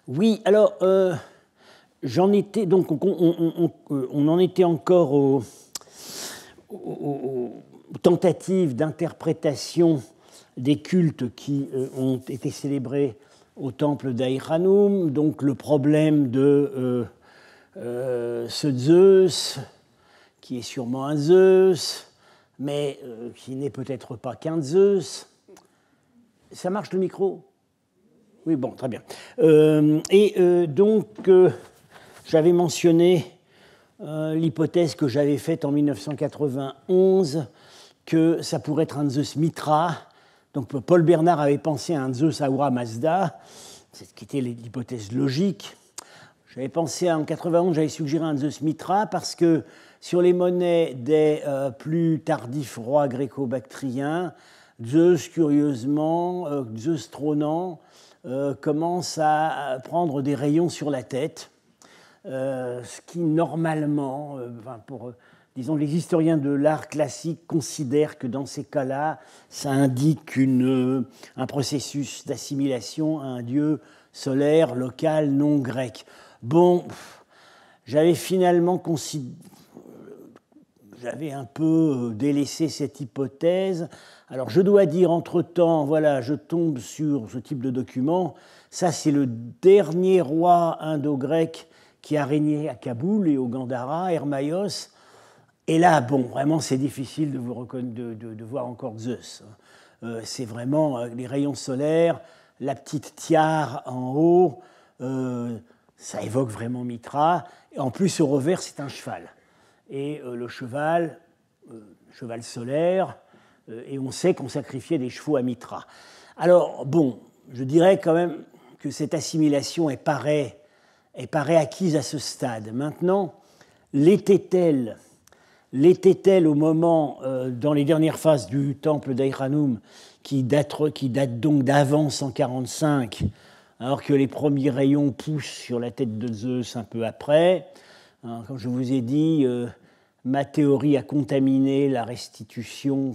Oui, alors, j'en étais, donc, on en était encore aux tentatives d'interprétation des cultes qui ont été célébrés au temple d'Aïranoum, donc le problème de ce Zeus, qui est sûrement un Zeus, mais qui n'est peut-être pas qu'un Zeus. Ça marche le micro ? Oui, bon, très bien. Donc, j'avais mentionné l'hypothèse que j'avais faite en 1991, que ça pourrait être un Zeus Mitra. Donc, Paul Bernard avait pensé à un Zeus Ahura Mazda, c'est ce qui était l'hypothèse logique. J'avais pensé en 1991, j'avais suggéré un Zeus Mitra parce que sur les monnaies des plus tardifs rois gréco-bactriens, Zeus, curieusement, Zeus trônant, commence à prendre des rayons sur la tête, ce qui normalement, disons, les historiens de l'art classique considèrent que dans ces cas-là, ça indique un processus d'assimilation à un dieu solaire, local, non grec. Bon, j'avais finalement j'avais un peu délaissé cette hypothèse. Alors, je dois dire, entre-temps, voilà, je tombe sur ce type de document. Ça, c'est le dernier roi indo-grec qui a régné à Kaboul et au Gandhara, Hermaïos. Et là, bon, vraiment, c'est difficile de voir encore Zeus. C'est vraiment les rayons solaires, la petite tiare en haut, ça évoque vraiment Mitra. Et en plus, au revers, c'est un cheval. Et le cheval solaire, et on sait qu'on sacrifiait des chevaux à Mitra. Alors, bon, je dirais quand même que cette assimilation paraît acquise à ce stade. Maintenant, l'était-elle au moment, dans les dernières phases du temple d'Aïranoum, qui date donc d'avant 145, alors que les premiers rayons poussent sur la tête de Zeus un peu après. Hein, comme je vous ai dit, ma théorie a contaminé la restitution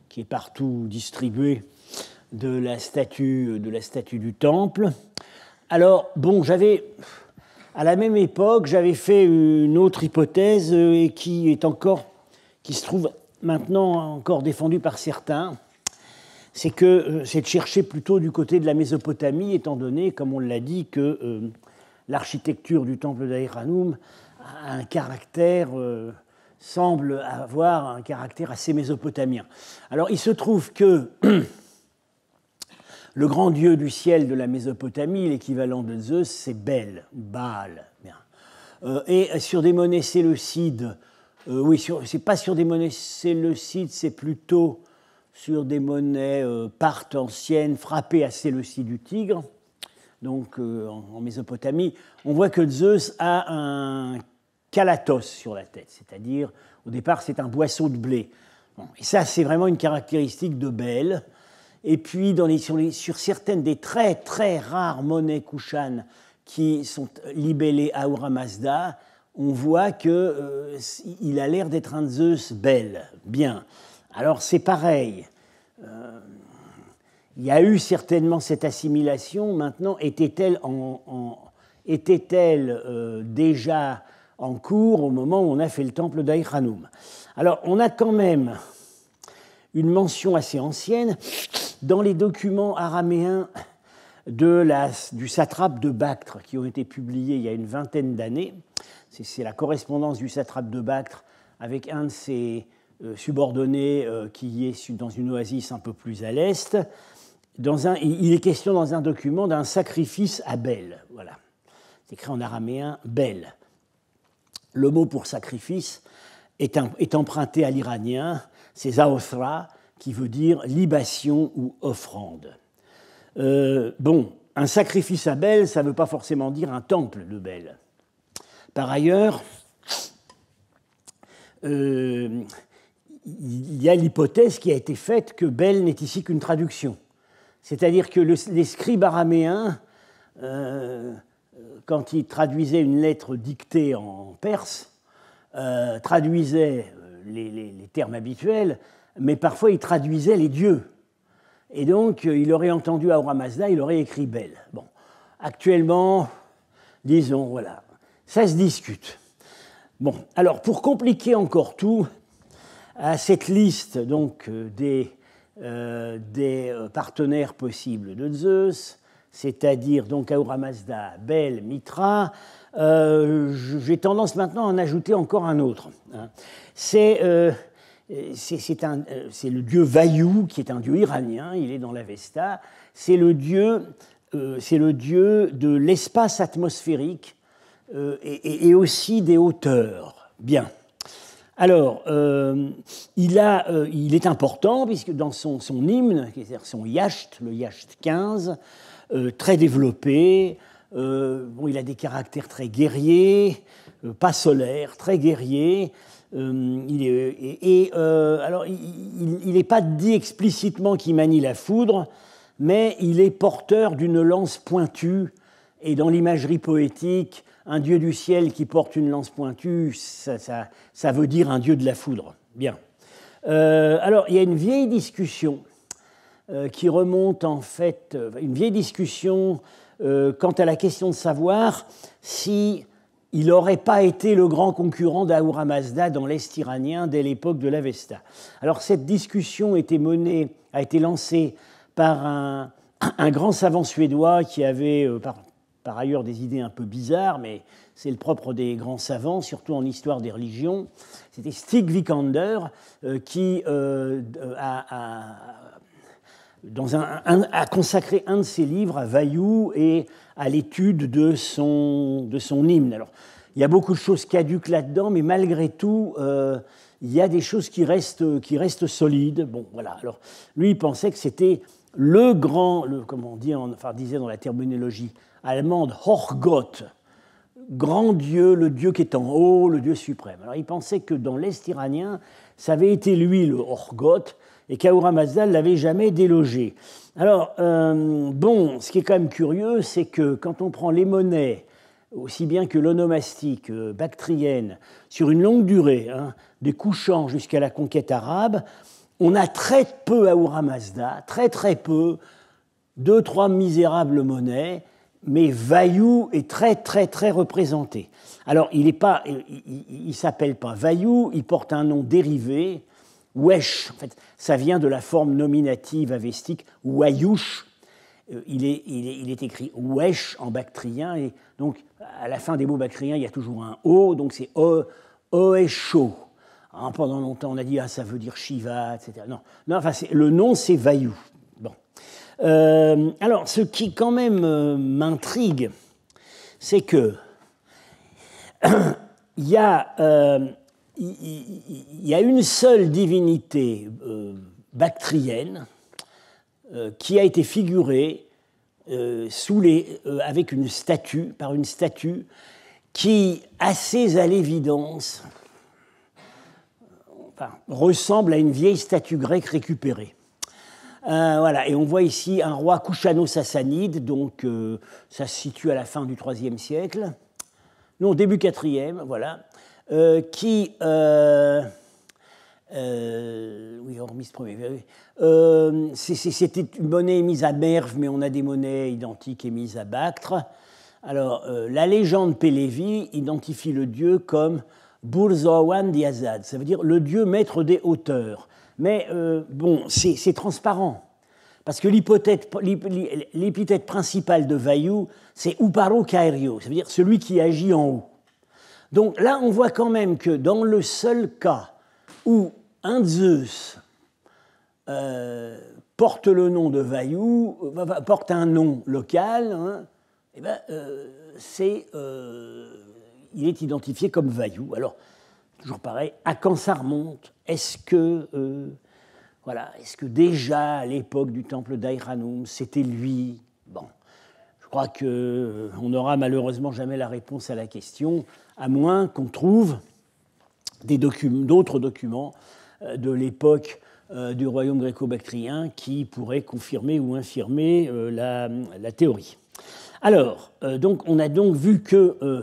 qui est partout distribuée de la statue du temple. Alors, bon, à la même époque, j'avais fait une autre hypothèse qui se trouve maintenant encore défendue par certains. C'est de chercher plutôt du côté de la Mésopotamie, étant donné, comme on l'a dit, que l'architecture du temple d'Aïranoum a un caractère, semble avoir un caractère assez mésopotamien. Alors, il se trouve que le grand dieu du ciel de la Mésopotamie, l'équivalent de Zeus, c'est Baal. Et sur des monnaies séleucides, c'est pas sur des monnaies séleucides, c'est plutôt sur des monnaies parthes anciennes frappées à Séleucie du Tigre, donc en Mésopotamie, on voit que Zeus a un calatos sur la tête, c'est-à-dire, au départ, c'est un boisseau de blé. Bon, et ça, c'est vraiment une caractéristique de Bel. Et puis, sur certaines des très, très rares monnaies Kushan qui sont libellées Ahura Mazda, on voit qu'il a l'air d'être un Zeus Bel. Bien. Alors, c'est pareil. Il y a eu certainement cette assimilation. Maintenant, était-elle déjà en cours au moment où on a fait le temple d'Aïranoum? Alors, on a quand même une mention assez ancienne dans les documents araméens du satrape de Bactre qui ont été publiés il y a une vingtaine d'années. C'est la correspondance du satrape de Bactre avec un de ses subordonné qui est dans une oasis un peu plus à l'est. Il est question dans un document d'un sacrifice à Bel. Voilà. C'est écrit en araméen Bel. Le mot pour sacrifice est emprunté à l'iranien, c'est Zaothra, qui veut dire libation ou offrande. Bon, un sacrifice à Bel, ça ne veut pas forcément dire un temple de Bel. Par ailleurs, il y a l'hypothèse qui a été faite que Bel n'est ici qu'une traduction. C'est-à-dire que les scribes araméens, quand ils traduisaient une lettre dictée en perse, traduisaient les termes habituels, mais parfois ils traduisaient les dieux. Et donc, il aurait entendu Ahura Mazda, il aurait écrit Bel. Bon. actuellement, disons, voilà, ça se discute. Bon, alors pour compliquer encore tout, à cette liste donc des partenaires possibles de Zeus, c'est-à-dire donc Ahura Mazda, Bel, Mitra, j'ai tendance maintenant à en ajouter encore un autre. Hein. C'est le dieu Vayu, qui est un dieu iranien, il est dans l'Avesta. C'est le dieu de l'espace atmosphérique et aussi des hauteurs. Bien. Alors, il est important, puisque dans son hymne, c'est-à-dire son Yacht, le Yacht 15, très développé, il a des caractères très guerriers, pas solaires, très guerriers. Alors, il n'est pas dit explicitement qu'il manie la foudre, mais il est porteur d'une lance pointue, et dans l'imagerie poétique, un dieu du ciel qui porte une lance pointue, ça veut dire un dieu de la foudre. Bien. Alors, il y a une vieille discussion qui remonte en fait, une vieille discussion quant à la question de savoir si il n'aurait pas été le grand concurrent d'Ahura Mazda dans l'Est iranien dès l'époque de l'Avesta. Alors, cette discussion a été lancée par un grand savant suédois qui avait par ailleurs des idées un peu bizarres, mais c'est le propre des grands savants, surtout en histoire des religions. C'était Stig Vikander qui a consacré un de ses livres à Vayu et à l'étude de son hymne. Alors, il y a beaucoup de choses caduques là-dedans, mais malgré tout, il y a des choses qui restent solides. Bon, voilà. Alors, lui, il pensait que c'était le grand, comment on dit, disait dans la terminologie allemande, Hochgott, grand Dieu, le Dieu qui est en haut, le Dieu suprême. Alors, il pensait que dans l'Est iranien, ça avait été lui, le Hochgott, et qu'Ahura Mazda ne l'avait jamais délogé. Alors, ce qui est quand même curieux, c'est que quand on prend les monnaies, aussi bien que l'onomastique bactrienne, sur une longue durée, des couchants jusqu'à la conquête arabe, on a très peu Ahura Mazda, très très peu, 2-3 misérables monnaies, mais Vayu est très très très représenté. Alors, il ne s'appelle pas Vayu, il porte un nom dérivé, Wesh, en fait, ça vient de la forme nominative avestique, Wayush. Il est écrit Wesh en bactrien, et donc à la fin des mots bactriens, il y a toujours un O, donc c'est Oesho. Pendant longtemps, on a dit ça veut dire Shiva, etc. Non, le nom, c'est Vayu. Bon. Alors, ce qui quand même m'intrigue, c'est que il y a une seule divinité bactrienne qui a été figurée avec une statue, par une statue qui, assez à l'évidence, ressemble à une vieille statue grecque récupérée. Voilà, et on voit ici un roi Kushano-Sassanide, donc ça se situe à la fin du IIIe siècle, non, début IVe, voilà, qui, oui, hormis ce premier, c'était une monnaie émise à Merv, mais on a des monnaies identiques émises à Bactre. Alors, la légende Pélévi identifie le dieu comme Burzowan Diazad, ça veut dire le dieu maître des hauteurs. Mais c'est transparent, parce que l'épithète principale de Vayu, c'est Uparo Kairio, ça veut dire celui qui agit en haut. Donc là, on voit quand même que dans le seul cas où un Zeus porte le nom de Vayu, porte un nom local, il est identifié comme Vayu. Alors, toujours pareil, à quand ça remonte ? Est-ce que déjà à l'époque du temple d'Aïranoum, c'était lui ? Bon, je crois qu'on n'aura malheureusement jamais la réponse à la question, à moins qu'on trouve d'autres documents de l'époque du royaume gréco-bactrien qui pourraient confirmer ou infirmer la théorie. Alors, donc, on a donc vu que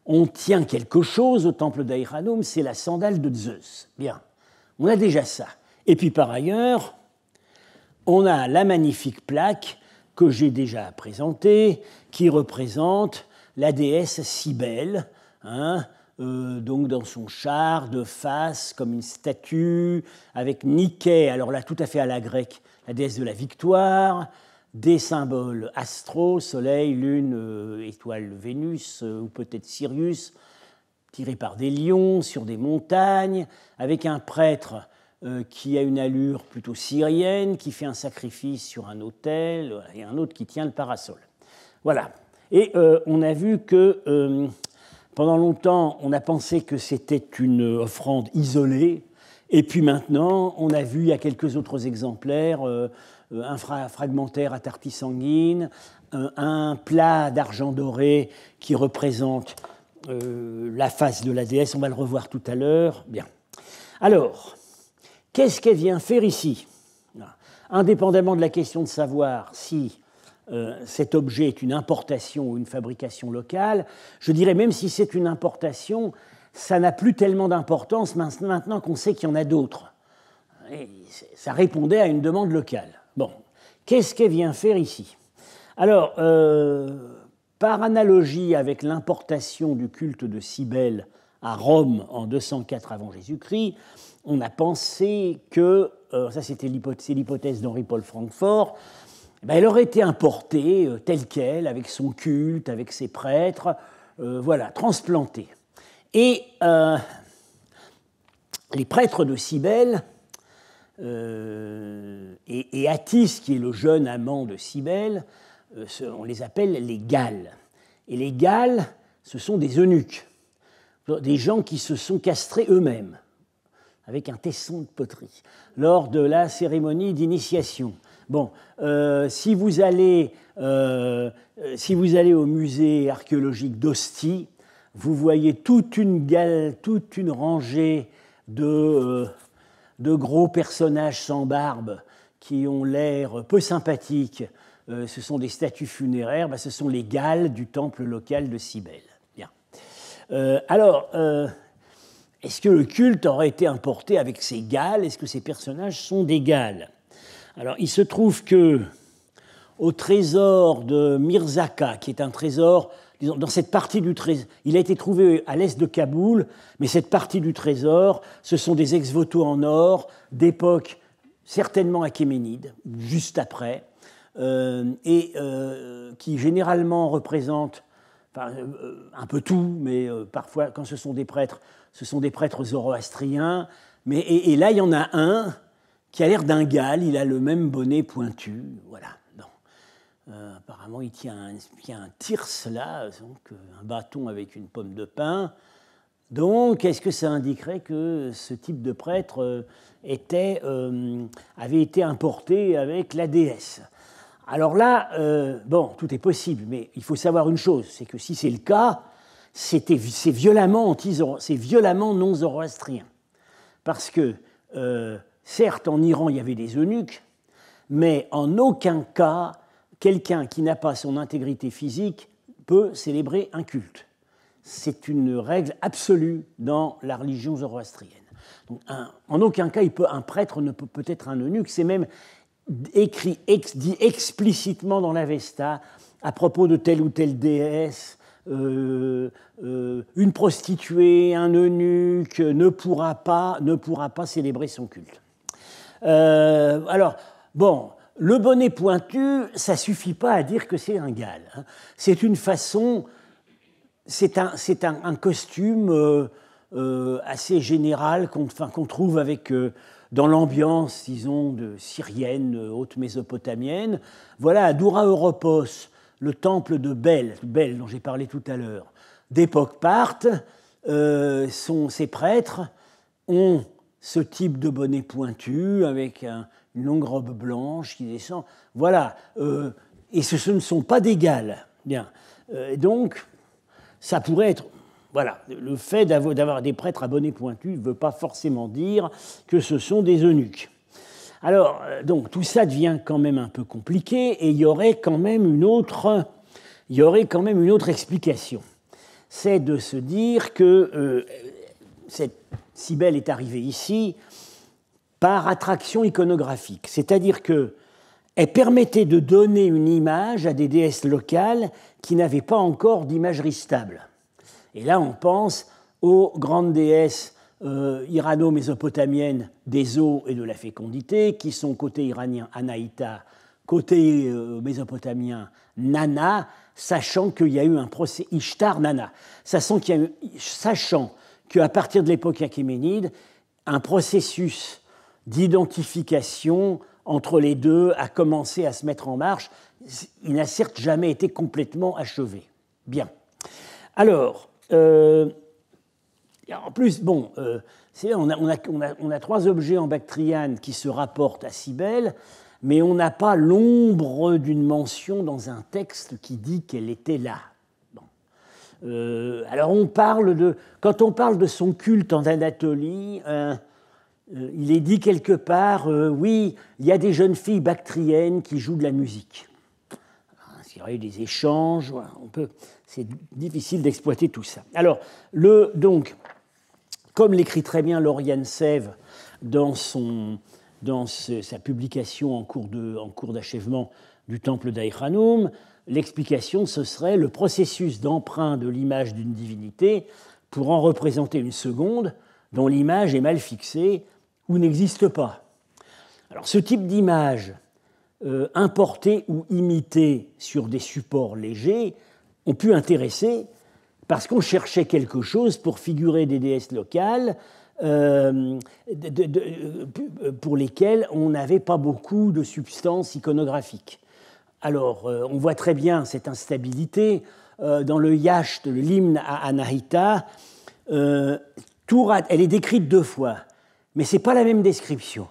on tient quelque chose au temple d'Aïranoum, c'est la sandale de Zeus. Bien, on a déjà ça. Et puis par ailleurs, on a la magnifique plaque que j'ai déjà présenté, qui représente la déesse Cybèle, hein, donc dans son char de face, comme une statue, avec Niké, alors là tout à fait à la grecque, la déesse de la victoire, des symboles astro, soleil, lune, étoile, Vénus, ou peut-être Sirius, tirés par des lions sur des montagnes, avec un prêtre qui a une allure plutôt syrienne, qui fait un sacrifice sur un autel, et un autre qui tient le parasol. Voilà. Et on a vu que pendant longtemps, on a pensé que c'était une offrande isolée, et puis maintenant, on a vu, il y a quelques autres exemplaires, un fragmentaire à tartie sanguine, un plat d'argent doré qui représente la face de la déesse, on va le revoir tout à l'heure. Bien. Alors, qu'est-ce qu'elle vient faire ici? Indépendamment de la question de savoir si cet objet est une importation ou une fabrication locale, je dirais même si c'est une importation, ça n'a plus tellement d'importance maintenant qu'on sait qu'il y en a d'autres. Ça répondait à une demande locale. Bon, qu'est-ce qu'elle vient faire ici? Alors, par analogie avec l'importation du culte de Cybèle à Rome en 204 avant Jésus-Christ, on a pensé que, ça c'est l'hypothèse d'Henri-Paul Francfort, elle aurait été importée telle qu'elle, avec son culte, avec ses prêtres, voilà, transplantée. Et les prêtres de Cybèle, et Attis, qui est le jeune amant de Cybèle, on les appelle les Galles. Et les Galles, ce sont des eunuques, des gens qui se sont castrés eux-mêmes, avec un tesson de poterie, lors de la cérémonie d'initiation. Bon, si vous allez au musée archéologique d'Ostie, vous voyez toute une rangée de gros personnages sans barbe qui ont l'air peu sympathiques. Ce sont des statues funéraires, ce sont les Galles du temple local de Cybèle. Bien. Alors, est-ce que le culte aurait été importé avec ces Galles? Est-ce que ces personnages sont des Galles? Alors, il se trouve que au trésor de Mirzaka, qui est un trésor, disons, dans cette partie du trésor, il a été trouvé à l'est de Kaboul, mais cette partie du trésor, ce sont des ex-voto en or d'époque certainement achéménide, juste après, et qui généralement représentent un peu tout, mais parfois, quand ce sont des prêtres zoroastriens. Et là, il y en a un qui a l'air d'un Galle, il a le même bonnet pointu, voilà. Apparemment, il tient un tirse là, donc un bâton avec une pomme de pin. Donc, est-ce que ça indiquerait que ce type de prêtre avait été importé avec la déesse? Alors là, bon, tout est possible, mais il faut savoir une chose, c'est que si c'est le cas, c'est violemment non zoroastrien. Parce que, certes, en Iran, il y avait des eunuques, mais en aucun cas, quelqu'un qui n'a pas son intégrité physique peut célébrer un culte. C'est une règle absolue dans la religion zoroastrienne. Donc, en aucun cas, un prêtre ne peut être un eunuque. C'est même dit explicitement dans l'Avesta à propos de telle ou telle déesse. Une prostituée, un eunuque ne pourra pas célébrer son culte. Alors, bon, le bonnet pointu, ça ne suffit pas à dire que c'est un Galle. Hein. C'est une façon, c'est un costume assez général qu'on trouve dans l'ambiance, disons, de syrienne, haute mésopotamienne. Voilà, à Doura Europos, le temple de Bel dont j'ai parlé tout à l'heure, d'époque parthe, ces prêtres ont ce type de bonnet pointu avec une longue robe blanche qui descend. Voilà, et ce ne sont pas des Galles. Bien. Donc, ça pourrait être... Voilà, le fait d'avoir des prêtres à bonnet pointu ne veut pas forcément dire que ce sont des eunuques. Alors, donc, tout ça devient quand même un peu compliqué et il y aurait quand même une autre explication. C'est de se dire que cette Cybèle est arrivée ici par attraction iconographique, c'est-à-dire qu'elle elle permettait de donner une image à des déesses locales qui n'avaient pas encore d'imagerie stable. Et là, on pense aux grandes déesses irano-mésopotamiennes des eaux et de la fécondité, qui sont côté iranien Anaïta, côté mésopotamien Nana, sachant qu'il y a eu un procès Ishtar Nana, sachant qu'à partir de l'époque achéménide, un processus d'identification entre les deux a commencé à se mettre en marche. Il n'a certes jamais été complètement achevé. Bien. Alors, en plus, bon, on a trois objets en Bactriane qui se rapportent à Cybèle, mais on n'a pas l'ombre d'une mention dans un texte qui dit qu'elle était là. Bon. Alors, quand on parle de son culte en Anatolie, il est dit quelque part, oui, il y a des jeunes filles bactriennes qui jouent de la musique. Il y aurait eu des échanges, c'est difficile d'exploiter tout ça. Alors, donc, comme l'écrit très bien Lauriane Sève dans sa publication en cours d'achèvement du temple d'Aïkhanoum, l'explication, ce serait le processus d'emprunt de l'image d'une divinité pour en représenter une seconde dont l'image est mal fixée ou n'existe pas. Alors, ce type d'image importée ou imitée sur des supports légers ont pu intéresser parce qu'on cherchait quelque chose pour figurer des déesses locales pour lesquelles on n'avait pas beaucoup de substance iconographique. Alors, on voit très bien cette instabilité dans le Yacht, l'hymne à Anahita. Elle est décrite deux fois, mais ce n'est pas la même description.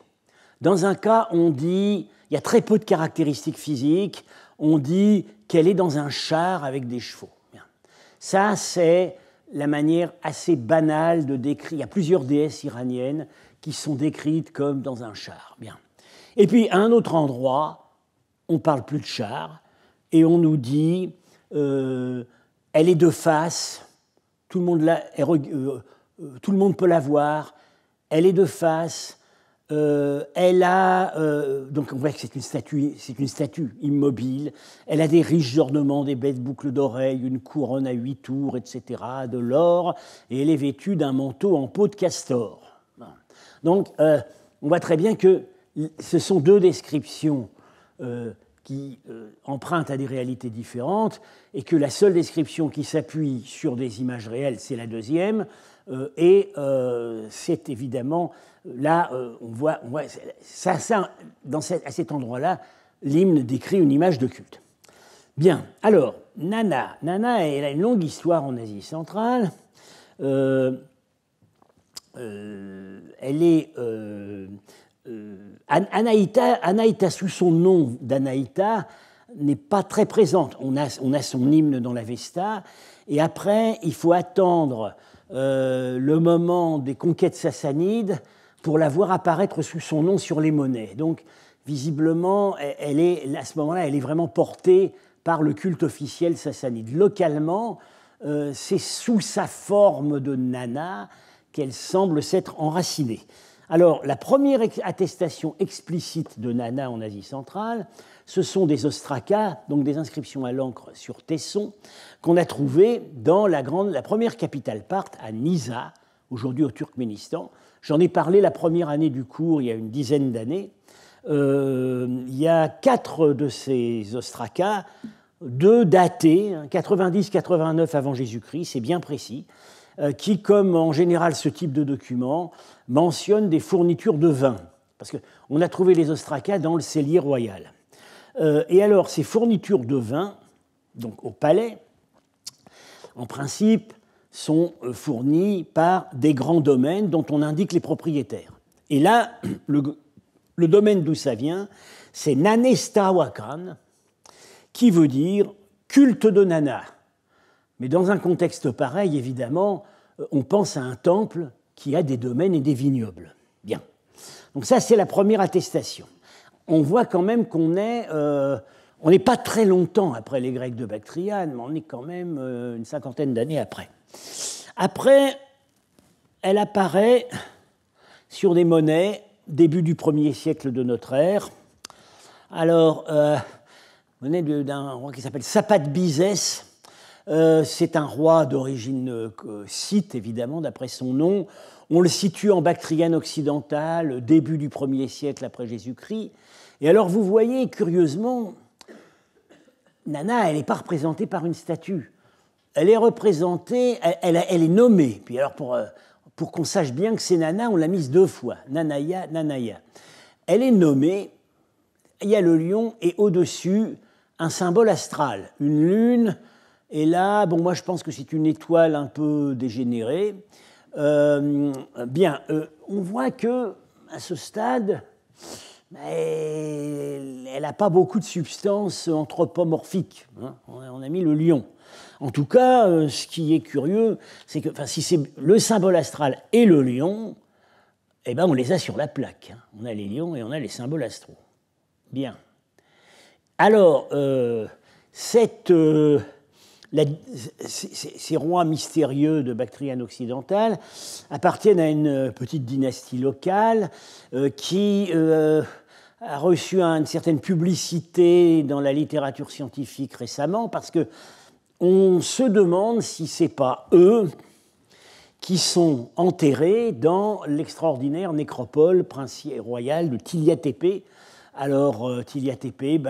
Dans un cas, on dit, il y a très peu de caractéristiques physiques, on dit qu'elle est dans un char avec des chevaux. Bien. Ça, c'est la manière assez banale de décrire. Il y a plusieurs déesses iraniennes qui sont décrites comme dans un char. Bien. Et puis, à un autre endroit, on ne parle plus de char, et on nous dit, elle est de face, tout le monde peut la voir, elle est de face, elle a, donc on voit que c'est une statue immobile, elle a des riches ornements, des belles boucles d'oreilles, une couronne à 8 tours, etc., de l'or, et elle est vêtue d'un manteau en peau de castor. Donc on voit très bien que ce sont deux descriptions qui empruntent à des réalités différentes, et que la seule description qui s'appuie sur des images réelles, c'est la deuxième, et c'est évidemment, là, on voit ça, à cet endroit-là, l'hymne décrit une image de culte. Bien, alors, Nana, elle a une longue histoire en Asie centrale. Elle est... Anaïta, sous son nom d'Anaïta, n'est pas très présente. On a son hymne dans l'Avesta, et après, il faut attendre le moment des conquêtes sassanides pour la voir apparaître sous son nom sur les monnaies. Donc, visiblement, à ce moment-là, elle est vraiment portée par le culte officiel sassanide. Localement, c'est sous sa forme de Nana qu'elle semble s'être enracinée. Alors, la première attestation explicite de Nana en Asie centrale, ce sont des ostracas, donc des inscriptions à l'encre sur tesson, qu'on a trouvées dans la première capitale parthe, à Nisa, aujourd'hui au Turkménistan. J'en ai parlé la première année du cours, il y a une dizaine d'années. Il y a 4 de ces ostracas, 2 datés, 90-89 avant Jésus-Christ, c'est bien précis, qui, comme en général ce type de document, mentionne des fournitures de vin, parce qu'on a trouvé les ostracas dans le cellier royal. Et alors, ces fournitures de vin, donc au palais, en principe, sont fournies par des grands domaines dont on indique les propriétaires. Et là, le domaine d'où ça vient, c'est Nanestawakan, qui veut dire culte de Nana. Mais dans un contexte pareil, évidemment, on pense à un temple qui a des domaines et des vignobles. Bien. Donc ça, c'est la première attestation. On voit quand même qu'on est... on n'est pas très longtemps après les Grecs de Bactriane, mais on est quand même une cinquantaine d'années après. Après, elle apparaît sur des monnaies, début du 1er siècle de notre ère. Alors, venait d'un roi qui s'appelle Sapat-Bizès. C'est un roi d'origine scythe, évidemment, d'après son nom. On le situe en Bactriane occidentale, début du 1er siècle après Jésus-Christ. Et alors, vous voyez, curieusement, Nana, elle n'est pas représentée par une statue. Elle est représentée, elle est nommée. Puis alors, pour qu'on sache bien que c'est Nana, on l'a mise 2 fois. Nanaya, Nanaya. Elle est nommée, il y a le lion, et au-dessus, un symbole astral, une lune. Et là, bon, moi je pense que c'est une étoile un peu dégénérée. On voit que à ce stade, elle n'a pas beaucoup de substance anthropomorphique. Hein. On a mis le lion. En tout cas, ce qui est curieux, c'est que si c'est le symbole astral et le lion, eh ben, on les a sur la plaque. Hein. On a les lions et on a les symboles astraux. Bien. Alors, ces rois mystérieux de Bactriane occidentale appartiennent à une petite dynastie locale qui a reçu une certaine publicité dans la littérature scientifique récemment, parce qu'on se demande si ce n'est pas eux qui sont enterrés dans l'extraordinaire nécropole royale de Tilia Tépé. Alors, Tilia Tépé,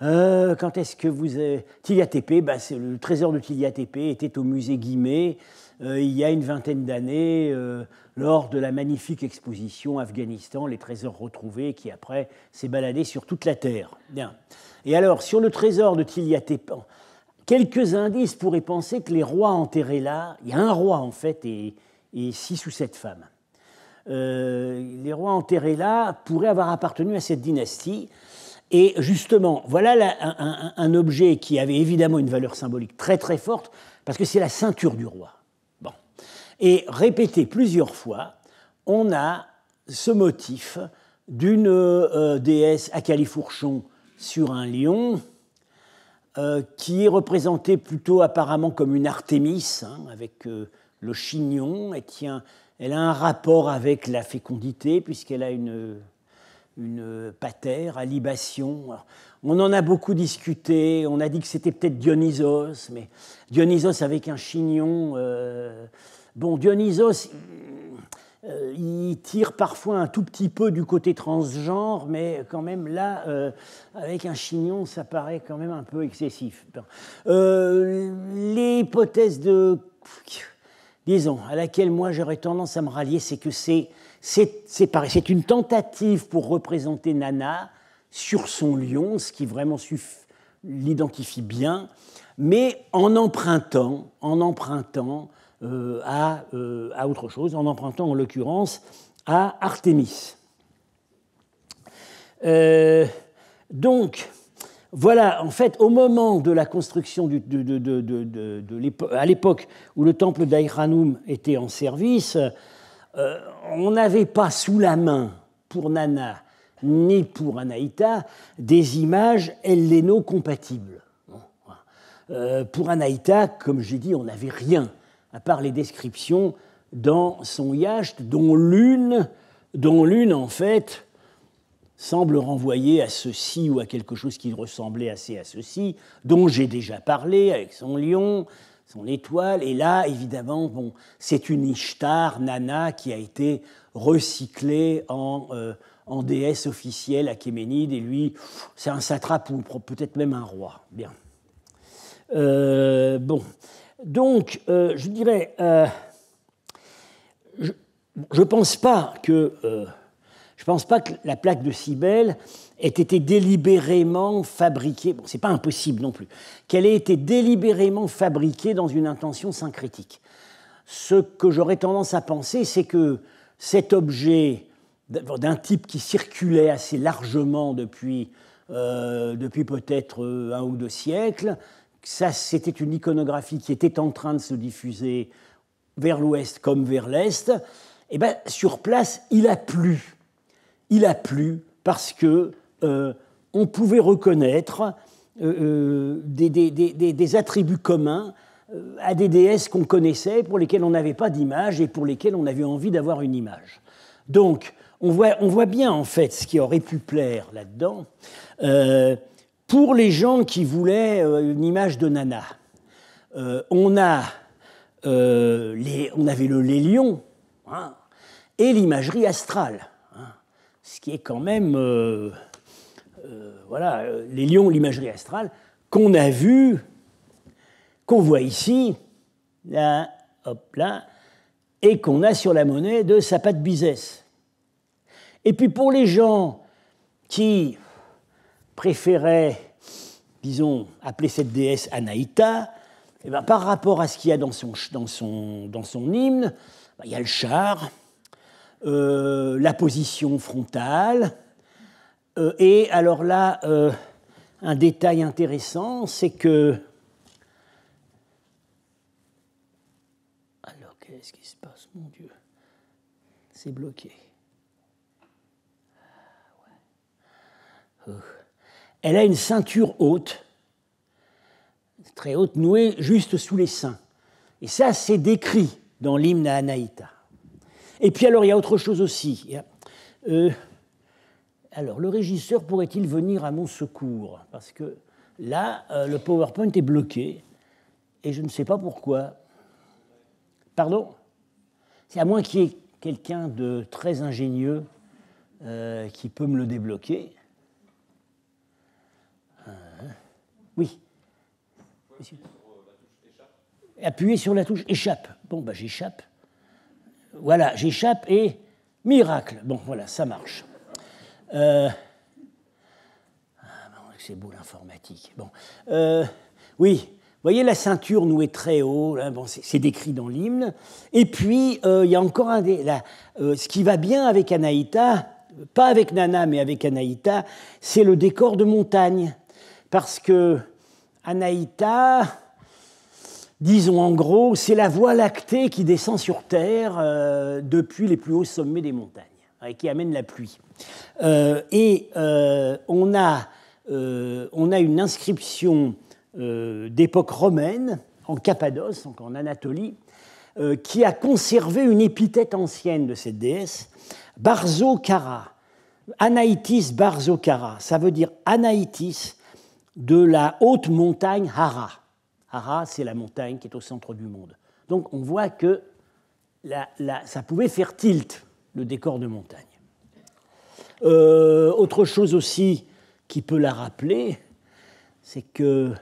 quand est-ce que vous avez... Tilia Tépé, le trésor de Tilia Tépé était au musée Guimet il y a une vingtaine d'années, lors de la magnifique exposition Afghanistan, les trésors retrouvés, qui après s'est baladé sur toute la Terre. Bien. Et alors, sur le trésor de Tilia Tépé, quelques indices pourraient penser que les rois enterrés là, il y a un roi en fait et 6 ou 7 femmes. Les rois enterrés là pourraient avoir appartenu à cette dynastie. Et justement, voilà un objet qui avait évidemment une valeur symbolique très très forte, parce que c'est la ceinture du roi. Bon. Et répété plusieurs fois, on a ce motif d'une déesse à califourchon sur un lion, qui est représentée plutôt apparemment comme une Artémis, hein, avec le chignon. Elle a un rapport avec la fécondité, puisqu'elle a une patère à libation. Alors, on en a beaucoup discuté, on a dit que c'était peut-être Dionysos, mais Dionysos avec un chignon. Dionysos, il tire parfois un tout petit peu du côté transgenre, mais quand même là, avec un chignon, ça paraît quand même un peu excessif. L'hypothèse disons, à laquelle moi j'aurais tendance à me rallier, c'est que c'est une tentative pour représenter Nana sur son lion, ce qui vraiment l'identifie bien, mais en empruntant à autre chose, en empruntant en l'occurrence à Artémis. Donc, voilà, en fait, au moment de la construction, à l'époque où le temple d'Aïranoum était en service, on n'avait pas sous la main, pour Nana ni pour Anaïta, des images helléno-compatibles. Pour Anaïta, comme j'ai dit, on n'avait rien, à part les descriptions dans son yacht, dont l'une, en fait, semble renvoyer à ceci ou à quelque chose qui ressemblait assez à ceci, dont j'ai déjà parlé, avec son lion, son étoile. Et là, évidemment, c'est une Ishtar, Nana, qui a été recyclée en déesse officielle Achéménide, et lui, c'est un satrape ou peut-être même un roi. Bien. Donc, je dirais, je ne pense pas que la plaque de Cybèle ait été délibérément fabriquée, ce n'est pas impossible non plus, qu'elle ait été délibérément fabriquée dans une intention syncrétique. Ce que j'aurais tendance à penser, c'est que cet objet d'un type qui circulait assez largement depuis peut-être 1 ou 2 siècles, c'était une iconographie qui était en train de se diffuser vers l'ouest comme vers l'est, et bien sur place, il a plu. Il a plu parce que on pouvait reconnaître des attributs communs à des déesses qu'on connaissait, pour lesquelles on n'avait pas d'image et pour lesquelles on avait envie d'avoir une image. Donc, on voit bien en fait ce qui aurait pu plaire là-dedans. Pour les gens qui voulaient une image de Nana, on avait les lions, hein, et l'imagerie astrale, hein, ce qui est quand même, voilà, les lions, l'imagerie astrale, qu'on a vu, qu'on voit ici, là, hop là, et qu'on a sur la monnaie de Sapat Bizès. Et puis pour les gens qui préféraient, disons, appeler cette déesse Anaïta, eh bien, par rapport à ce qu'il y a dans son hymne, ben, il y a le char, la position frontale, et alors là, un détail intéressant, c'est que... Alors, qu'est-ce qui se passe, mon Dieu? C'est bloqué. Elle a une ceinture haute, très haute, nouée juste sous les seins. Et ça, c'est décrit dans l'hymne à Anaïta. Et puis alors, il y a autre chose aussi. Alors, le régisseur pourrait-il venir à mon secours? Parce que là, le PowerPoint est bloqué, et je ne sais pas pourquoi. Pardon? C'est à moins qu'il y ait quelqu'un de très ingénieux qui peut me le débloquer. Oui. Appuyez sur la touche échappe. Bon, ben j'échappe. Voilà, j'échappe et miracle. Bon, voilà, ça marche. C'est beau l'informatique. Bon, oui, vous voyez la ceinture nouée très haut, là, bon, c'est décrit dans l'hymne. Et puis, il y a encore ce qui va bien avec Anaïta, pas avec Nana, mais avec Anaïta, c'est le décor de montagne. Parce que Anaïta, disons en gros, c'est la voie lactée qui descend sur Terre depuis les plus hauts sommets des montagnes, et qui amène la pluie. On a une inscription d'époque romaine, en Cappadoce, donc en Anatolie, qui a conservé une épithète ancienne de cette déesse, Barzokara, Anaïtis Barzokara. Ça veut dire Anaïtis de la haute montagne Hara. Hara, c'est la montagne qui est au centre du monde. Donc on voit que ça pouvait faire tilt, le décor de montagne. Autre chose aussi qui peut la rappeler, c'est qu'elle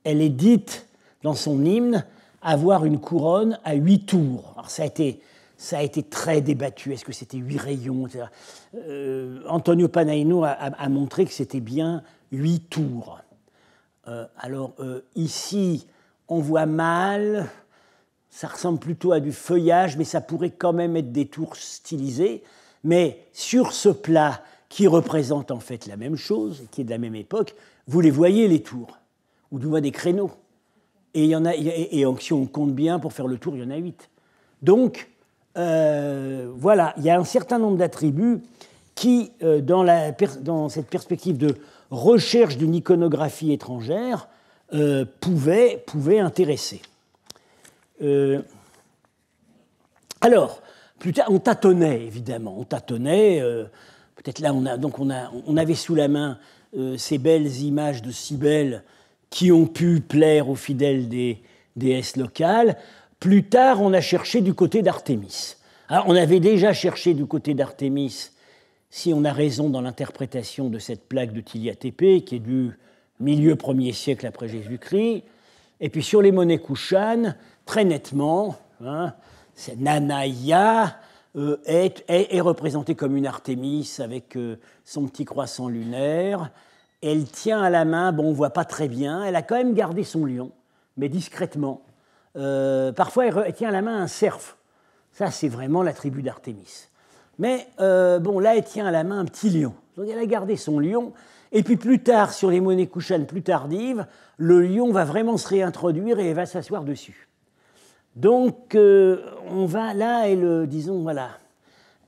est dite dans son hymne avoir une couronne à 8 tours. Alors ça a été très débattu. Est-ce que c'était 8 rayons, etc. Antonio Panaino a montré que c'était bien 8 tours. Ici, on voit mal, ça ressemble plutôt à du feuillage, mais ça pourrait quand même être des tours stylisées. Mais sur ce plat, qui représente en fait la même chose, qui est de la même époque, vous les voyez, les tours, ou du moins des créneaux. Et si on compte bien, pour faire le tour, il y en a 8. Donc, voilà, il y a un certain nombre d'attributs qui, dans cette perspective de recherche d'une iconographie étrangère, pouvaient intéresser. Alors, plus tard, on tâtonnait, évidemment. Peut-être là, on avait sous la main ces belles images de Cybèle qui ont pu plaire aux fidèles des déesses locales. Plus tard, on a cherché du côté d'Artémis. Alors, on avait déjà cherché du côté d'Artémis, si on a raison dans l'interprétation de cette plaque de Tilia Tépé, qui est du milieu 1er siècle après Jésus-Christ. Et puis sur les monnaies kushanes, très nettement, hein, Nanaïa est représentée comme une Artémis avec son petit croissant lunaire. Elle tient à la main, bon, on ne voit pas très bien, elle a quand même gardé son lion, mais discrètement. Parfois, elle tient à la main un cerf. Ça, c'est vraiment l'attribut d'Artémis. Mais bon, là, elle tient à la main un petit lion. Donc, elle a gardé son lion. Et puis plus tard, sur les monnaies kushanes plus tardives, le lion va vraiment se réintroduire et elle va s'asseoir dessus. Donc, on va là, disons, voilà,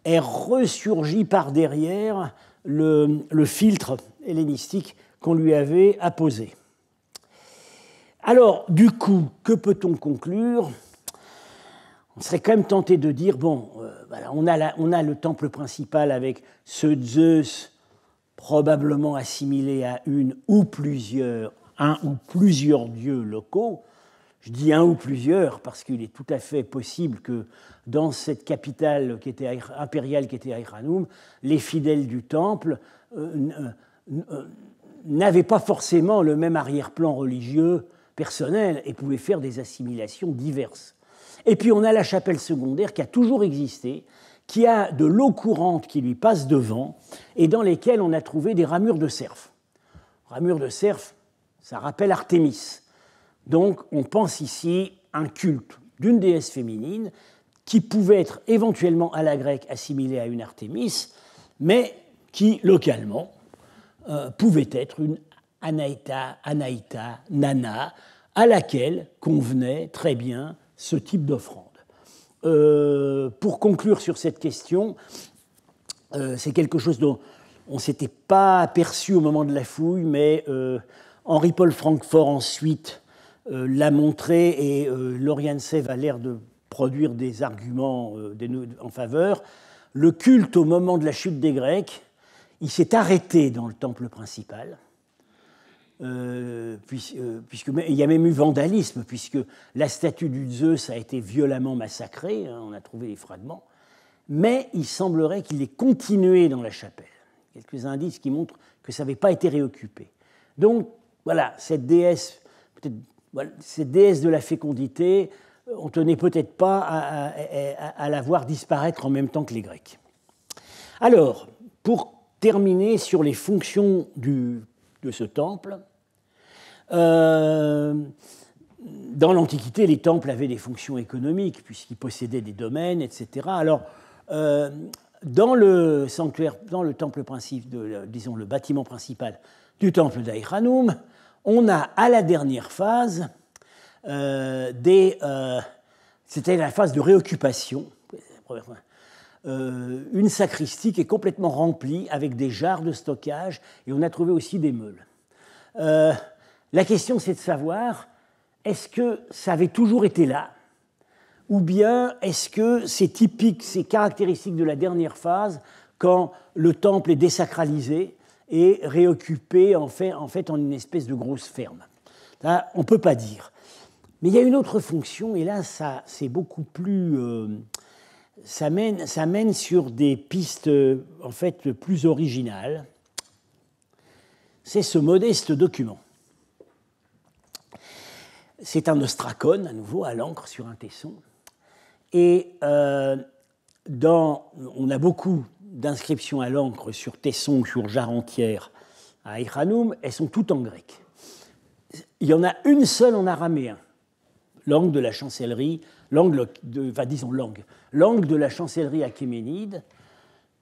elle ressurgit par derrière le filtre hellénistique qu'on lui avait apposé. Alors, du coup, que peut-on conclure? On serait quand même tenté de dire, bon, voilà, on a le temple principal avec ce Zeus probablement assimilé à un ou plusieurs dieux locaux. Je dis un ou plusieurs parce qu'il est tout à fait possible que dans cette capitale impériale qui était Aïranoum, les fidèles du temple n'avaient pas forcément le même arrière-plan religieux personnel et pouvaient faire des assimilations diverses. Et puis on a la chapelle secondaire qui a toujours existé, qui a de l'eau courante qui lui passe devant et dans lesquelles on a trouvé des ramures de cerf. Ramures de cerf, ça rappelle Artémis. Donc on pense ici à un culte d'une déesse féminine qui pouvait être éventuellement à la grecque assimilée à une Artémis, mais qui localement pouvait être une Anaïta, Nana, à laquelle convenait très bien ce type d'offrande. Pour conclure sur cette question, c'est quelque chose dont on ne s'était pas aperçu au moment de la fouille, mais Henri-Paul Francfort ensuite l'a montré et Lauriane Sève a l'air de produire des arguments en faveur. Le culte au moment de la chute des Grecs, il s'est arrêté dans le temple principal. Puisque il y a même eu vandalisme, puisque la statue du Zeus a été violemment massacrée, hein, on a trouvé des fragments, mais il semblerait qu'il ait continué dans la chapelle. Quelques indices qui montrent que ça n'avait pas été réoccupé. Donc, voilà, cette déesse de la fécondité, on ne tenait peut-être pas à la voir disparaître en même temps que les Grecs. Alors, pour terminer sur les fonctions de ce temple, dans l'Antiquité, les temples avaient des fonctions économiques, puisqu'ils possédaient des domaines, etc. Alors, dans le sanctuaire, dans le temple principal, disons le bâtiment principal du temple d'Aïranoum, on a à la dernière phase c'était la phase de réoccupation, une sacristie qui est complètement remplie avec des jarres de stockage, et on a trouvé aussi des meules. La question, c'est de savoir, est-ce que ça avait toujours été là, ou bien est-ce que c'est typique, c'est caractéristique de la dernière phase, quand le temple est désacralisé et réoccupé en fait en une espèce de grosse ferme. Là, on ne peut pas dire. Mais il y a une autre fonction, et là, ça, c'est beaucoup plus... ça mène sur des pistes en fait plus originales. C'est ce modeste document. C'est un ostracone, à nouveau, à l'encre sur un tesson. Et on a beaucoup d'inscriptions à l'encre sur tesson ou sur jarre entière à Aïranoum. Elles sont toutes en grec. Il y en a une seule en araméen, langue de la chancellerie, langue de la chancellerie achéménide.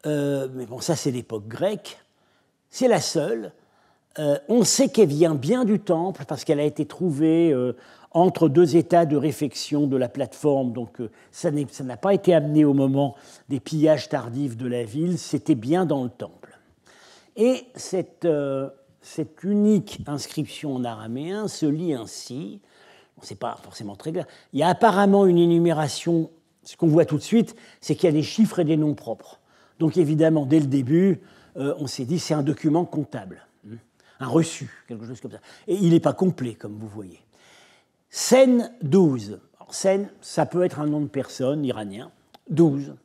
Mais bon, ça, c'est l'époque grecque. C'est la seule. On sait qu'elle vient bien du temple parce qu'elle a été trouvée entre deux états de réfection de la plateforme. Donc ça n'a pas été amené au moment des pillages tardifs de la ville, c'était bien dans le temple. Et cette unique inscription en araméen se lit ainsi. Bon, ce n'est pas forcément très clair. Il y a apparemment une énumération. Ce qu'on voit tout de suite, c'est qu'il y a des chiffres et des noms propres. Donc évidemment, dès le début, on s'est dit c'est un document comptable. Un reçu, quelque chose comme ça. Et il n'est pas complet, comme vous voyez. Sen 12. Alors, Sen, ça peut être un nom de personne iranien. 12.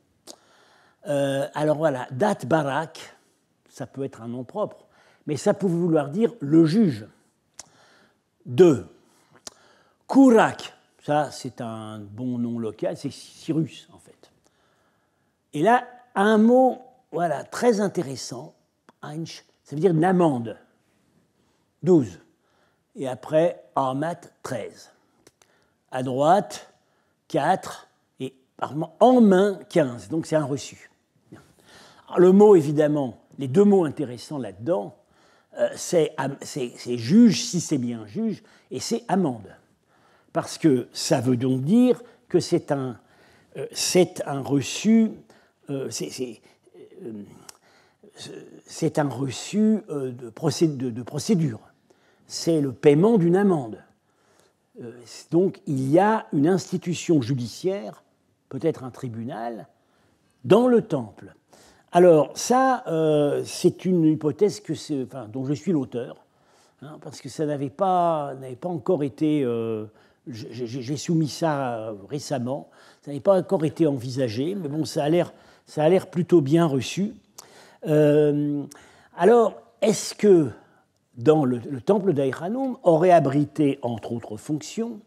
Alors voilà, Dat Barak, ça peut être un nom propre, mais ça peut vouloir dire le juge. 2. Kourak, ça c'est un bon nom local, c'est Cyrus en fait. Et là, un mot voilà, très intéressant, Einsch, ça veut dire une amende. 12. Et après, Armat, 13. À droite, 4. Et en main, 15. Donc c'est un reçu. Alors, le mot, évidemment, les deux mots intéressants là-dedans, c'est juge, si c'est bien juge, et c'est amende. Parce que ça veut donc dire que c'est un reçu, c'est un reçu de procédure. C'est le paiement d'une amende. Donc il y a une institution judiciaire, peut-être un tribunal, dans le temple. Alors ça, c'est une hypothèse dont je suis l'auteur, hein, parce que ça n'avait pas encore été... j'ai soumis ça récemment, ça n'avait pas encore été envisagé, mais bon, ça a l'air plutôt bien reçu. Alors, est-ce que dans le temple d'Aïranoum aurait abrité, entre autres fonctions,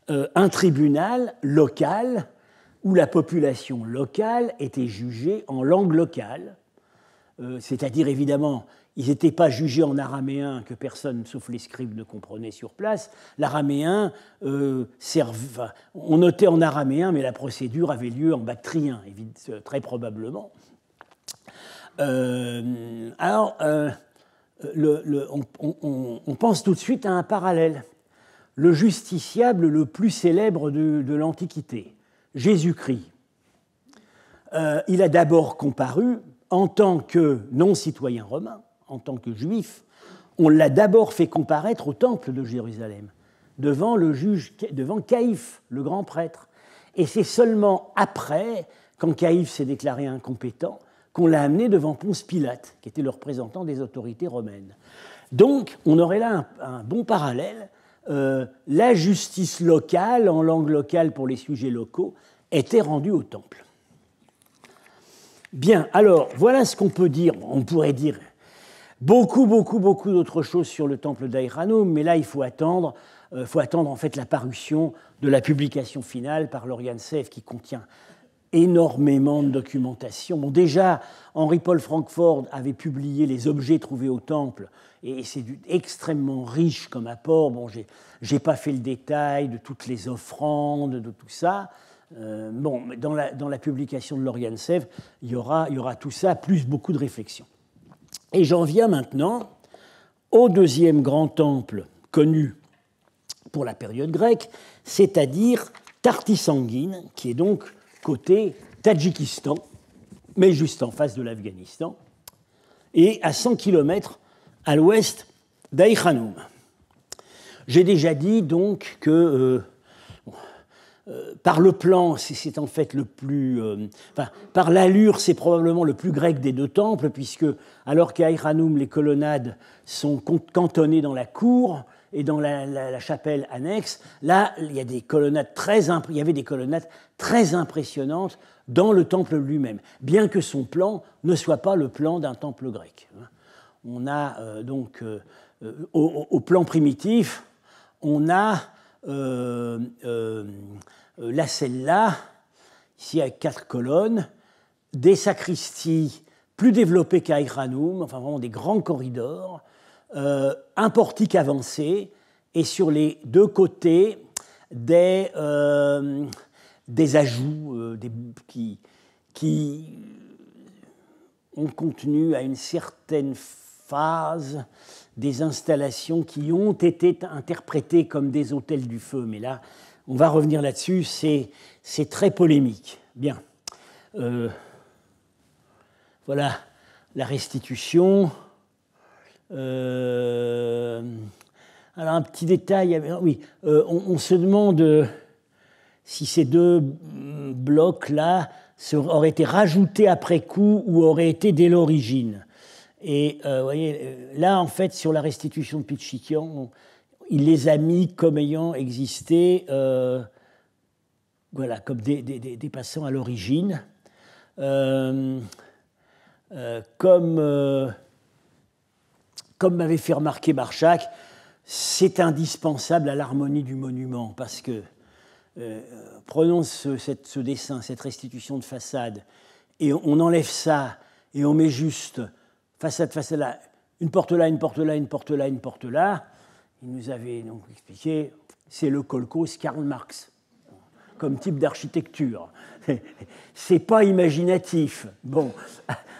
un tribunal local où la population locale était jugée en langue locale, c'est-à-dire évidemment, ils n'étaient pas jugés en araméen que personne, sauf les scribes, ne comprenait sur place. L'araméen, on notait en araméen, mais la procédure avait lieu en bactrien, très probablement. On pense tout de suite à un parallèle. Le justiciable le plus célèbre de l'Antiquité, Jésus-Christ. Il a d'abord comparu en tant que non-citoyen romain, en tant que juif. On l'a d'abord fait comparaître au temple de Jérusalem, devant Caïphe, le grand prêtre. Et c'est seulement après, quand Caïphe s'est déclaré incompétent, qu'on l'a amené devant Ponce Pilate, qui était le représentant des autorités romaines. Donc, on aurait là un bon parallèle. La justice locale, en langue locale pour les sujets locaux, était rendue au temple. Bien, alors, voilà ce qu'on peut dire. On pourrait dire beaucoup d'autres choses sur le temple d'Aïranoum, mais là, il faut attendre en fait la parution de la publication finale par Lauriane Sèvres, qui contient énormément de documentation. Bon, déjà, Henri-Paul Francfort avait publié les objets trouvés au temple, et c'est extrêmement riche comme apport. Bon, j'ai pas fait le détail de toutes les offrandes, de tout ça. Bon, dans la publication de Lauriane Sèvres, il y aura tout ça, plus beaucoup de réflexions. Et j'en viens maintenant au deuxième grand temple connu pour la période grecque, c'est-à-dire Tartisangine, qui est donc côté Tadjikistan, mais juste en face de l'Afghanistan, et à 100 km à l'ouest d'Aïranoum. J'ai déjà dit donc que par le plan, c'est en fait le plus... par l'allure, c'est probablement le plus grec des deux temples, puisque alors qu'à Aïranoum, les colonnades sont cantonnées dans la cour et dans la chapelle annexe, là, il y avait des colonnades très impressionnantes dans le temple lui-même, bien que son plan ne soit pas le plan d'un temple grec. On a donc, au plan primitif, on a la cella, ici avec 4 colonnes, des sacristies plus développées qu'à Aïranoum, enfin vraiment des grands corridors, un portique avancé, et sur les deux côtés, des ajouts qui ont contenu à une certaine phase des installations qui ont été interprétées comme des hôtels du feu. Mais là, on va revenir là-dessus, c'est très polémique. Bien. Voilà la restitution. Alors, un petit détail. Oui, on se demande si ces deux blocs-là auraient été rajoutés après coup ou auraient été dès l'origine. Et vous voyez, là, en fait, sur la restitution de Pichikian, il les a mis comme ayant existé, voilà, comme des passants à l'origine, comme m'avait fait remarquer Marchak, c'est indispensable à l'harmonie du monument, parce que prenons ce dessin, cette restitution de façade, et on enlève ça, et on met juste façade là, une porte là, une porte là, une porte là, une porte là. Il nous avait donc expliqué, c'est le kolkhoz Karl Marx, comme type d'architecture. C'est pas imaginatif. Bon,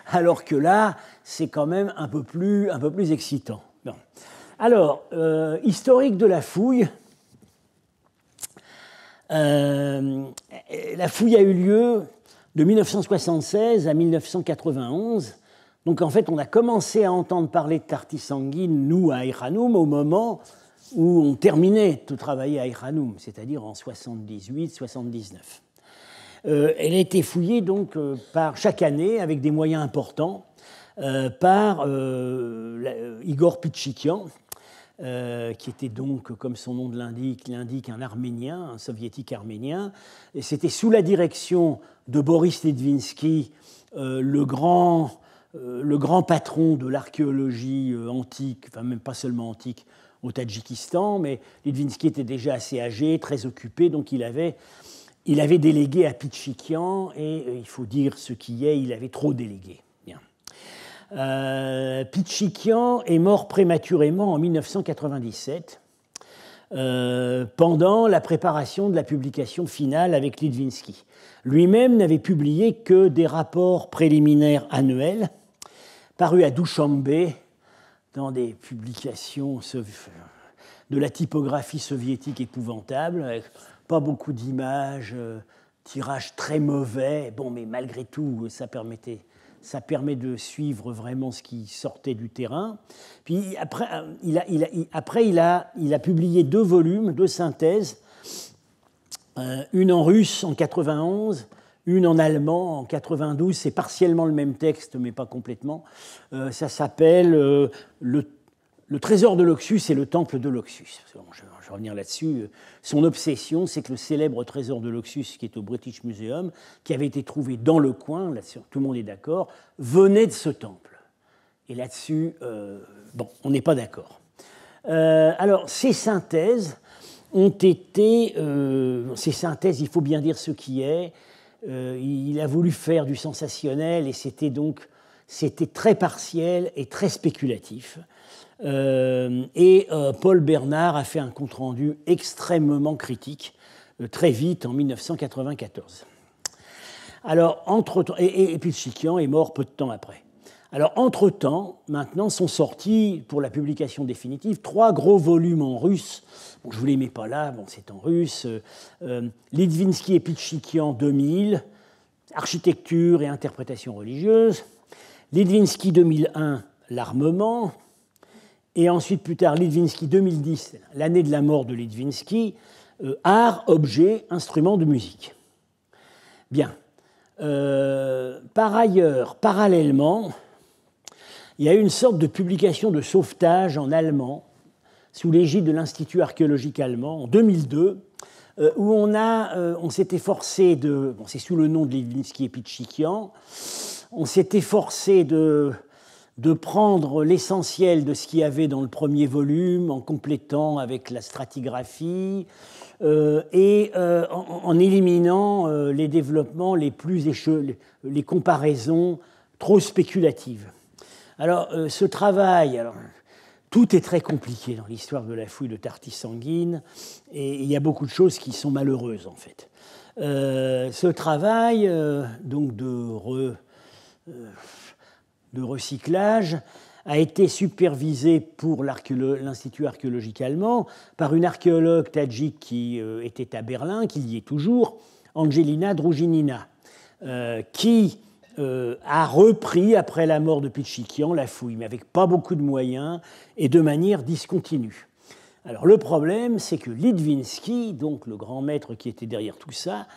alors que là, c'est quand même un peu plus excitant. Bon. Alors, historique de la fouille. La fouille a eu lieu de 1976 à 1991. Donc en fait, on a commencé à entendre parler de Tartisangine, nous, à Aïranoum, au moment où on terminait de travailler à Iranum, c'est-à-dire en 78-79. Elle a été fouillée donc par chaque année avec des moyens importants par Igor Pitchikian, qui était donc, comme son nom l'indique, un Arménien, un soviétique arménien. Et c'était sous la direction de Boris Litvinsky, le grand patron de l'archéologie antique, enfin même pas seulement antique, au Tadjikistan, mais Litvinsky était déjà assez âgé, très occupé, donc il avait délégué à Pitchikian, et il faut dire ce qui est, il avait trop délégué. Bien. Pitchikian est mort prématurément en 1997, pendant la préparation de la publication finale avec Litvinsky. Lui-même n'avait publié que des rapports préliminaires annuels, parus à Douchanbe, dans des publications de la typographie soviétique épouvantable, avec pas beaucoup d'images, tirage très mauvais. Bon, mais malgré tout, ça permet de suivre vraiment ce qui sortait du terrain. Puis après, il a publié 2 volumes, 2 synthèses, une en russe en 91, une en allemand en 92. C'est partiellement le même texte, mais pas complètement. Ça s'appelle le trésor de l'Oxus et le temple de l'Oxus. Je vais revenir là-dessus. Son obsession, c'est que le célèbre trésor de l'Oxus, qui est au British Museum, qui avait été trouvé dans le coin, là-dessus tout le monde est d'accord, venait de ce temple. Et là-dessus, on n'est pas d'accord. Alors, ces synthèses ont été... ces synthèses, il faut bien dire ce qui est. Il a voulu faire du sensationnel, et c'était très partiel et très spéculatif. Paul Bernard a fait un compte-rendu extrêmement critique, très vite, en 1994. Alors, entre-temps, et Pitchikian est mort peu de temps après. Alors, entre-temps, maintenant, sont sortis, pour la publication définitive, 3 gros volumes en russe. Bon, je ne vous les mets pas là, bon, c'est en russe. Litvinsky et Pitchikian 2000, Architecture et interprétation religieuse. Litvinsky 2001, L'armement. Et ensuite, plus tard, Litvinsky 2010, l'année de la mort de Litvinsky, Art, objet, instrument de musique. Bien. Par ailleurs, parallèlement, il y a eu une sorte de publication de sauvetage en allemand, sous l'égide de l'Institut archéologique allemand, en 2002, où on s'est efforcé de... Bon, c'est sous le nom de Litvinsky et Pitchikian. On s'est efforcé de prendre l'essentiel de ce qu'il y avait dans le premier volume, en complétant avec la stratigraphie, et en éliminant les développements les les comparaisons trop spéculatives. Alors, ce travail... Tout est très compliqué dans l'histoire de la fouille de Tartis sanguine, et il y a beaucoup de choses qui sont malheureuses, en fait. Ce travail donc de recyclage a été supervisé pour l'Institut archéologique allemand par une archéologue tadjik qui était à Berlin, qui y est toujours, Angelina Drujinina, qui a repris, après la mort de Pitchikian, la fouille, mais avec pas beaucoup de moyens et de manière discontinue. Alors le problème, c'est que Litvinsky, donc le grand maître qui était derrière tout ça,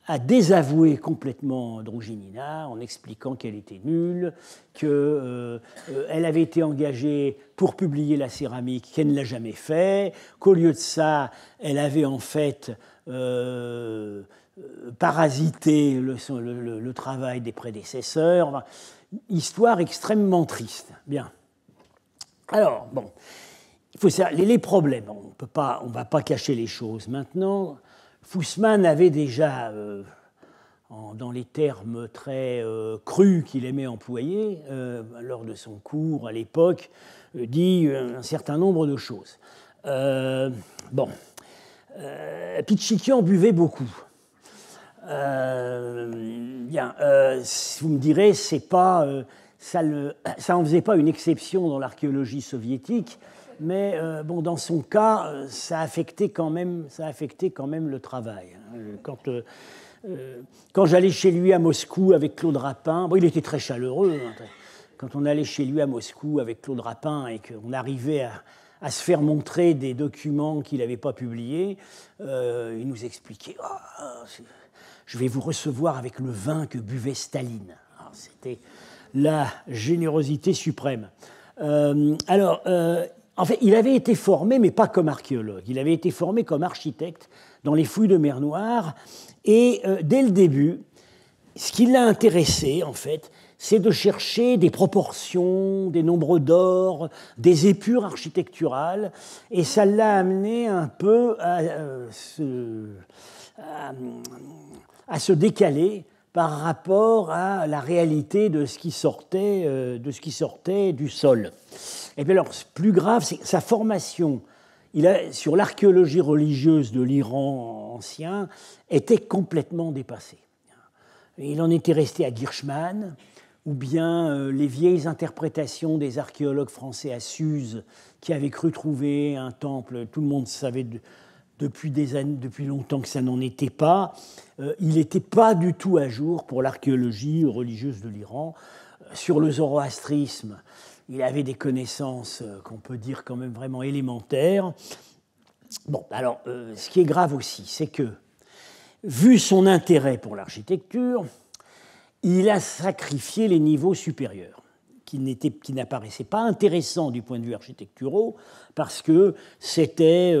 a désavoué complètement Drujinina en expliquant qu'elle était nulle, qu'elle avait été engagée pour publier la céramique, qu'elle ne l'a jamais fait, qu'au lieu de ça, elle avait en fait... parasiter le travail des prédécesseurs. Enfin, histoire extrêmement triste. Bien. Alors, bon, il faut savoir, les problèmes, on ne va pas cacher les choses. Maintenant, Fussman avait déjà, dans les termes très crus qu'il aimait employer, lors de son cours à l'époque, dit un certain nombre de choses. Pitchikian buvait beaucoup. Vous me direz, ça n'en faisait pas une exception dans l'archéologie soviétique, mais dans son cas, ça affectait quand même le travail. Quand j'allais chez lui à Moscou avec Claude Rapin, il était très chaleureux. Quand on allait chez lui à Moscou avec Claude Rapin et qu'on arrivait à se faire montrer des documents qu'il n'avait pas publiés. Il nous expliquait je vais vous recevoir avec le vin que buvait Staline. C'était la générosité suprême. En fait, il avait été formé, mais pas comme archéologue. Il avait été formé comme architecte dans les fouilles de mer Noire. Et dès le début, ce qui l'a intéressé, en fait, c'est de chercher des proportions, des nombres d'or, des épures architecturales. Et ça l'a amené un peu à se décaler par rapport à la réalité de ce qui sortait du sol. Et puis alors, plus grave, c'est que sa formation sur l'archéologie religieuse de l'Iran ancien était complètement dépassée. Il en était resté à Girchman, ou bien les vieilles interprétations des archéologues français à Suse qui avaient cru trouver un temple. Tout le monde savait depuis des années, depuis longtemps que ça n'en était pas. Il n'était pas du tout à jour pour l'archéologie religieuse de l'Iran. Sur le zoroastrisme, il avait des connaissances qu'on peut dire quand même vraiment élémentaires. Bon, alors, ce qui est grave aussi, c'est que, vu son intérêt pour l'architecture, il a sacrifié les niveaux supérieurs, qui n'apparaissaient pas intéressants du point de vue architecturaux, parce que c'était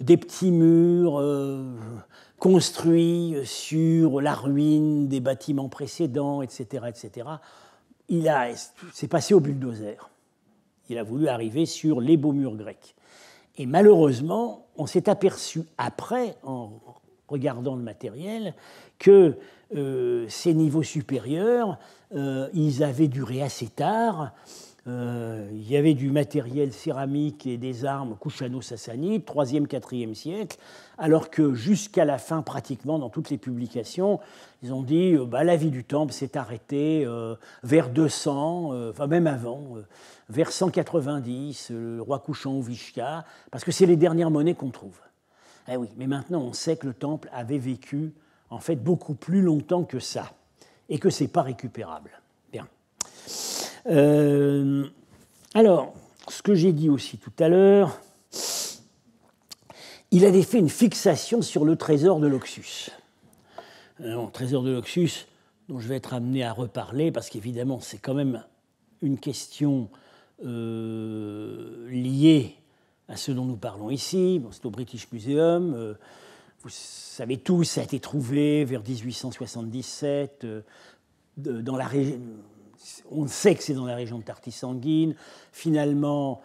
des petits murs construits sur la ruine des bâtiments précédents, etc., etc. C'est passé au bulldozer. Il a voulu arriver sur les beaux murs grecs. Et malheureusement, on s'est aperçu après, en regardant le matériel, que ces niveaux supérieurs, ils avaient duré assez tard. Il y avait du matériel céramique et des armes kushano-sassanides, 3e, 4e siècle, alors que jusqu'à la fin, pratiquement, dans toutes les publications, ils ont dit la vie du temple s'est arrêtée vers 200, enfin même avant, vers 190, le roi Kushan ou Vishka, parce que c'est les dernières monnaies qu'on trouve. Eh oui, mais maintenant on sait que le temple avait vécu en fait beaucoup plus longtemps que ça, et que ce n'est pas récupérable. Bien. Alors, ce que j'ai dit aussi tout à l'heure, il avait fait une fixation sur le trésor de l'Oxus. Le trésor de l'Oxus, dont je vais être amené à reparler, parce qu'évidemment, c'est quand même une question liée à ce dont nous parlons ici. Bon, c'est au British Museum. Vous savez tous, ça a été trouvé vers 1877 dans la région. On sait que c'est dans la région de Tartis-Sanguine. Finalement,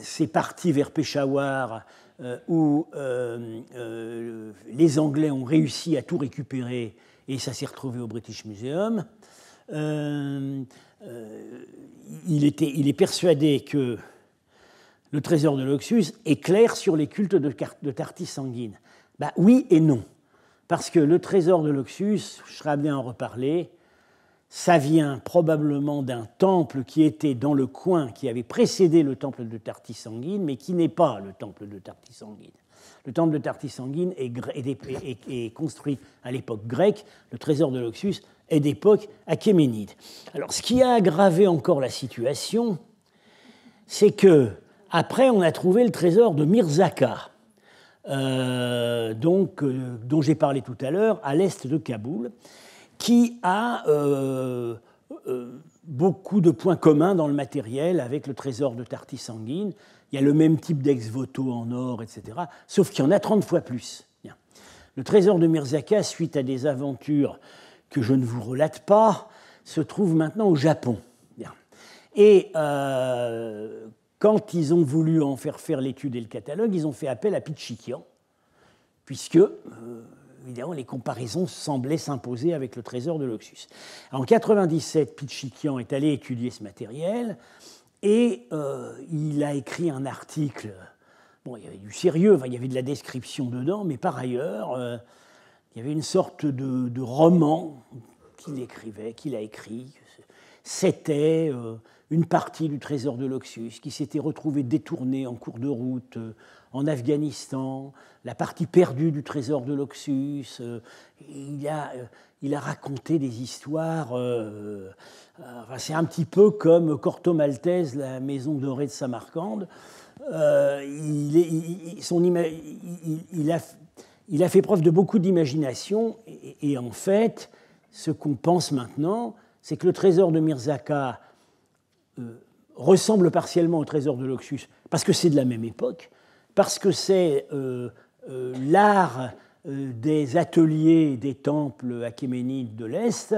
c'est parti vers Peshawar, où les Anglais ont réussi à tout récupérer, et ça s'est retrouvé au British Museum. Il est persuadé que le trésor de l'Oxus éclaire sur les cultes de Tartis-Sanguine. Oui et non. Parce que le trésor de l'Oxus, je serai amené à en reparler, ça vient probablement d'un temple qui était dans le coin, qui avait précédé le temple de Tartis-Sanguine, mais qui n'est pas le temple de Tartis-Sanguine. Le temple de Tartis-Sanguine est construit à l'époque grecque, le trésor de l'Oxus est d'époque achéménide. Alors, ce qui a aggravé encore la situation, c'est que après, on a trouvé le trésor de Mirzaka, dont j'ai parlé tout à l'heure, à l'est de Kaboul, qui a beaucoup de points communs dans le matériel avec le trésor de Tartis-Sanguine. Il y a le même type d'ex-voto en or, etc., sauf qu'il y en a 30 fois plus. Bien. Le trésor de Mirzaka, suite à des aventures que je ne vous relate pas, se trouve maintenant au Japon. Bien. Et quand ils ont voulu en faire l'étude et le catalogue, ils ont fait appel à Pichikian, puisque, évidemment, les comparaisons semblaient s'imposer avec le trésor de l'Oxus. En 1997, Pichikian est allé étudier ce matériel, et il a écrit un article. Bon, il y avait du sérieux, il y avait de la description dedans, mais par ailleurs, il y avait une sorte de roman qu'il a écrit. C'était une partie du trésor de l'Oxus qui s'était retrouvée détournée en cours de route en Afghanistan, la partie perdue du trésor de l'Oxus. Il a raconté des histoires. Enfin, c'est un petit peu comme Corto Maltese, la maison dorée de Samarcande. Il a fait preuve de beaucoup d'imagination et en fait, ce qu'on pense maintenant, c'est que le trésor de Mirzaka ressemble partiellement au trésor de l'Oxus parce que c'est de la même époque, parce que c'est l'art des ateliers des temples achéménides de l'Est,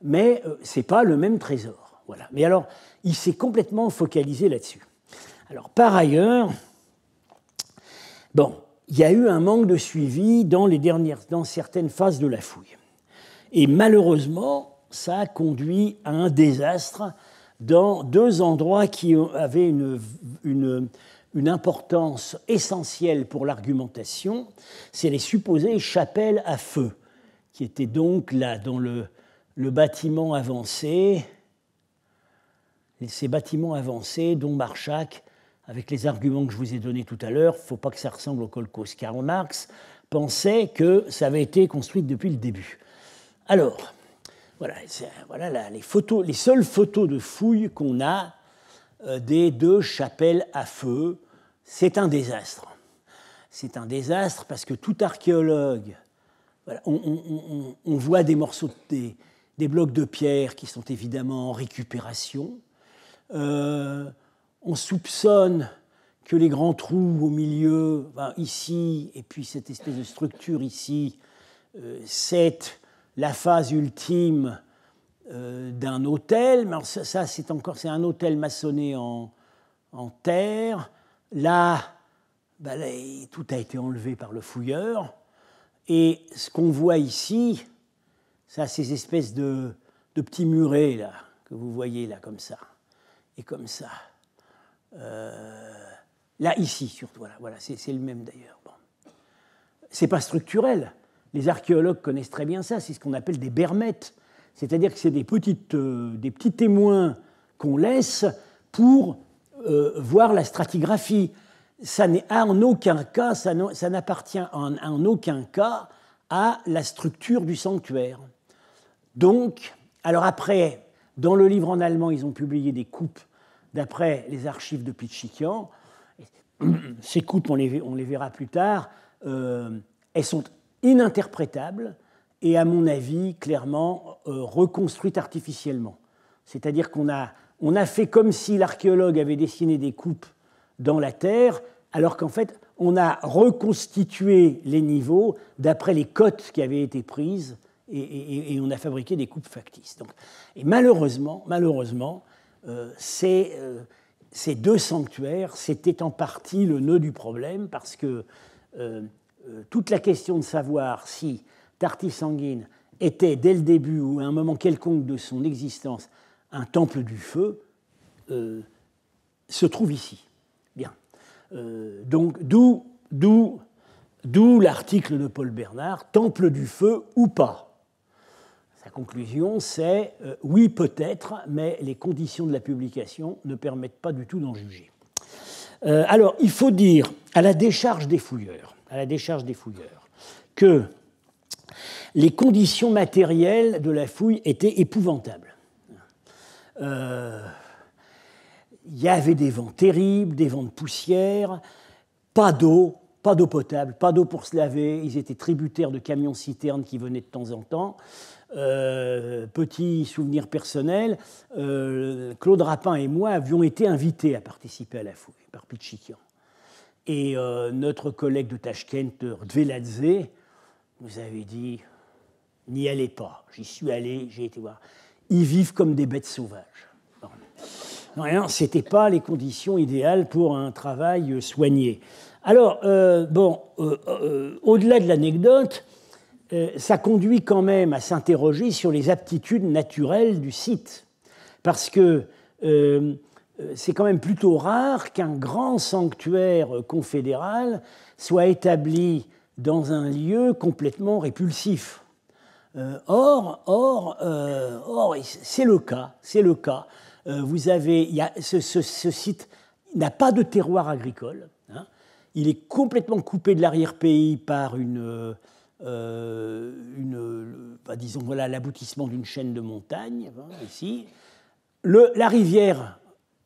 mais ce n'est pas le même trésor. Voilà. Mais alors, il s'est complètement focalisé là-dessus. Alors, par ailleurs, bon, il y a eu un manque de suivi dans certaines phases de la fouille. Et malheureusement, ça a conduit à un désastre dans deux endroits qui avaient une importance essentielle pour l'argumentation. C'est les supposées chapelles à feu, qui étaient donc là dans le bâtiment avancé, ces bâtiments avancés dont Marchak, avec les arguments que je vous ai donnés tout à l'heure, il ne faut pas que ça ressemble au kolkhoz. Karl Marx pensait que ça avait été construit depuis le début. Alors, voilà les seules photos de fouilles qu'on a des deux chapelles à feu. C'est un désastre. C'est un désastre parce que tout archéologue, voilà, on voit des morceaux, des blocs de pierre qui sont évidemment en récupération. On soupçonne que les grands trous au milieu, ici, et puis cette espèce de structure ici, c'est la phase ultime d'un autel. Mais ça, c'est un autel maçonné en terre. Là, tout a été enlevé par le fouilleur. Et ce qu'on voit ici, ça, ces espèces de petits murets là, que vous voyez là, comme ça, et comme ça. Là, ici, surtout, voilà, c'est le même d'ailleurs. Bon. C'est pas structurel. Les archéologues connaissent très bien ça, c'est ce qu'on appelle des bermettes. C'est-à-dire que c'est des petits témoins qu'on laisse pour voir la stratigraphie. Ça n'appartient en aucun cas à la structure du sanctuaire. Donc, alors après, dans le livre en allemand, ils ont publié des coupes d'après les archives de Pitschikian. Ces coupes, on les verra plus tard, elles sont ininterprétables et, à mon avis, clairement reconstruites artificiellement. C'est-à-dire qu'on a fait comme si l'archéologue avait dessiné des coupes dans la terre, alors qu'en fait, on a reconstitué les niveaux d'après les cotes qui avaient été prises et on a fabriqué des coupes factices. Donc, et malheureusement, ces deux sanctuaires, c'était en partie le nœud du problème, parce que toute la question de savoir si Tartis Sanguine était, dès le début ou à un moment quelconque de son existence, un temple du feu, se trouve ici. Bien. Donc, d'où l'article de Paul Bernard, temple du feu ou pas. Sa conclusion, c'est oui, peut-être, mais les conditions de la publication ne permettent pas du tout d'en juger. Alors, il faut dire, à la décharge des fouilleurs, que les conditions matérielles de la fouille étaient épouvantables. Il y avait des vents terribles, des vents de poussière, pas d'eau potable, pas d'eau pour se laver. Ils étaient tributaires de camions-citernes qui venaient de temps en temps. Petit souvenir personnel, Claude Rapin et moi avions été invités à participer à la fouille par Pitschikian. Et notre collègue de Tachkent, Dveladze, nous avait dit « N'y allez pas ». J'y suis allé, j'ai été voir. Ils vivent comme des bêtes sauvages. Non, ce n'étaient pas les conditions idéales pour un travail soigné. Alors, au-delà de l'anecdote, ça conduit quand même à s'interroger sur les aptitudes naturelles du site. Parce que c'est quand même plutôt rare qu'un grand sanctuaire confédéral soit établi dans un lieu complètement répulsif. Or, c'est le cas. Vous avez, ce site n'a pas de terroir agricole. Hein. il est complètement coupé de l'arrière-pays par disons, voilà, l'aboutissement d'une chaîne de montagnes, hein, ici. La rivière,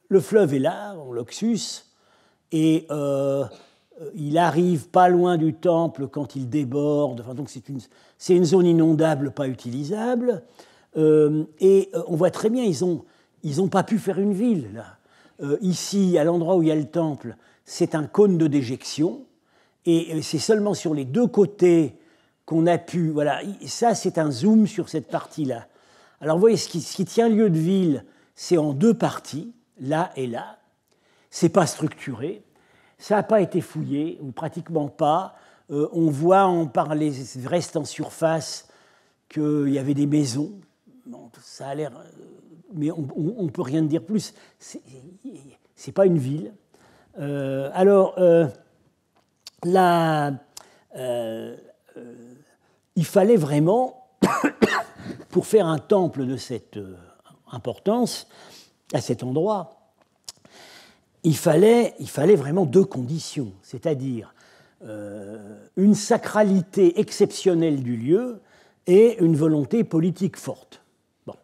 le fleuve est là, l'Oxus, et il arrive pas loin du temple quand il déborde. Enfin, donc c'est une zone inondable, pas utilisable. Et on voit très bien, ils n'ont pas pu faire une ville, là. Ici, à l'endroit où il y a le temple, c'est un cône de déjection, et c'est seulement sur les deux côtés qu'on a pu... Voilà, ça, c'est un zoom sur cette partie-là. Alors, vous voyez, ce qui tient lieu de ville, c'est en deux parties, là et là. Ce n'est pas structuré, ça n'a pas été fouillé, ou pratiquement pas. On voit, par les restes en surface, qu'il y avait des maisons. Bon, ça a l'air... mais on ne peut rien dire plus. Ce n'est pas une ville. Il fallait vraiment, pour faire un temple de cette importance, à cet endroit, il fallait vraiment deux conditions, c'est-à-dire une sacralité exceptionnelle du lieu et une volonté politique forte. Bon,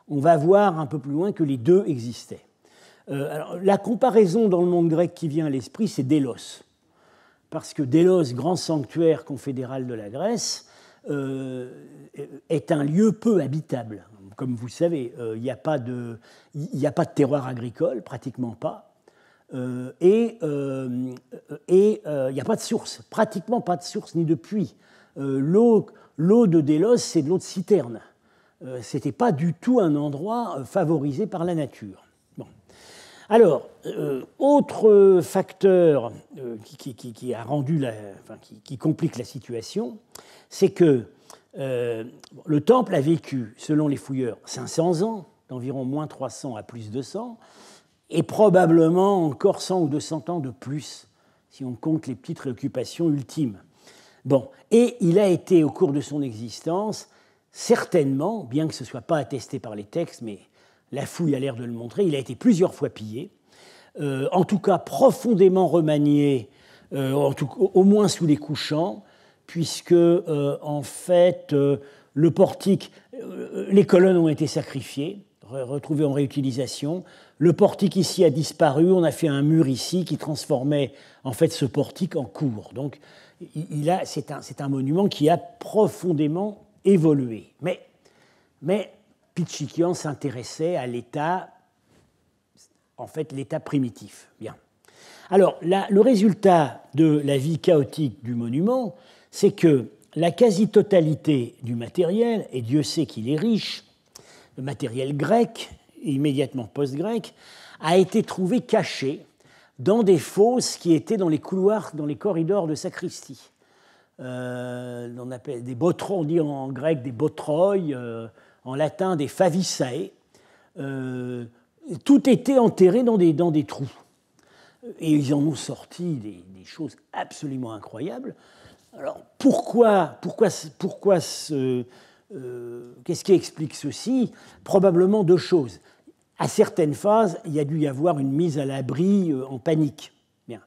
on va voir un peu plus loin que les deux existaient. Alors, la comparaison dans le monde grec qui vient à l'esprit, c'est Délos. Parce que Délos, grand sanctuaire confédéral de la Grèce, est un lieu peu habitable. Comme vous savez, il n'y a pas de terroir agricole, pratiquement pas, et il n'y a pas de source, pratiquement pas de source ni de puits. L'eau de Délos, c'est de l'eau de citerne. Ce n'était pas du tout un endroit favorisé par la nature. Bon. Alors, autre facteur qui a rendu qui complique la situation, c'est que le temple a vécu, selon les fouilleurs, 500 ans, d'environ moins 300 à plus 200, et probablement encore 100 ou 200 ans de plus, si on compte les petites réoccupations ultimes. Bon, et il a été, au cours de son existence, certainement, bien que ce ne soit pas attesté par les textes, mais la fouille a l'air de le montrer, il a été plusieurs fois pillé, en tout cas profondément remanié, au moins sous les couchants, puisque, en fait, le portique, les colonnes ont été sacrifiées, retrouvées en réutilisation. Le portique ici a disparu, on a fait un mur ici qui transformait, en fait, ce portique en cour. Donc, c'est un monument qui a profondément évolué. Mais Pichikian s'intéressait à l'état, en fait, l'état primitif. Bien. Alors, le résultat de la vie chaotique du monument, c'est que la quasi-totalité du matériel, et Dieu sait qu'il est riche, le matériel grec, immédiatement post-grec, a été trouvé caché dans des fosses qui étaient dans les couloirs, dans les corridors de sacristie. On appelle des botroi, on dit en grec des botroi, en latin des favisae. Tout était enterré dans des trous. Et ils en ont sorti des choses absolument incroyables. Alors qu'est-ce qui explique ceci? Probablement deux choses. À certaines phases, il y a dû y avoir une mise à l'abri en panique. Bien.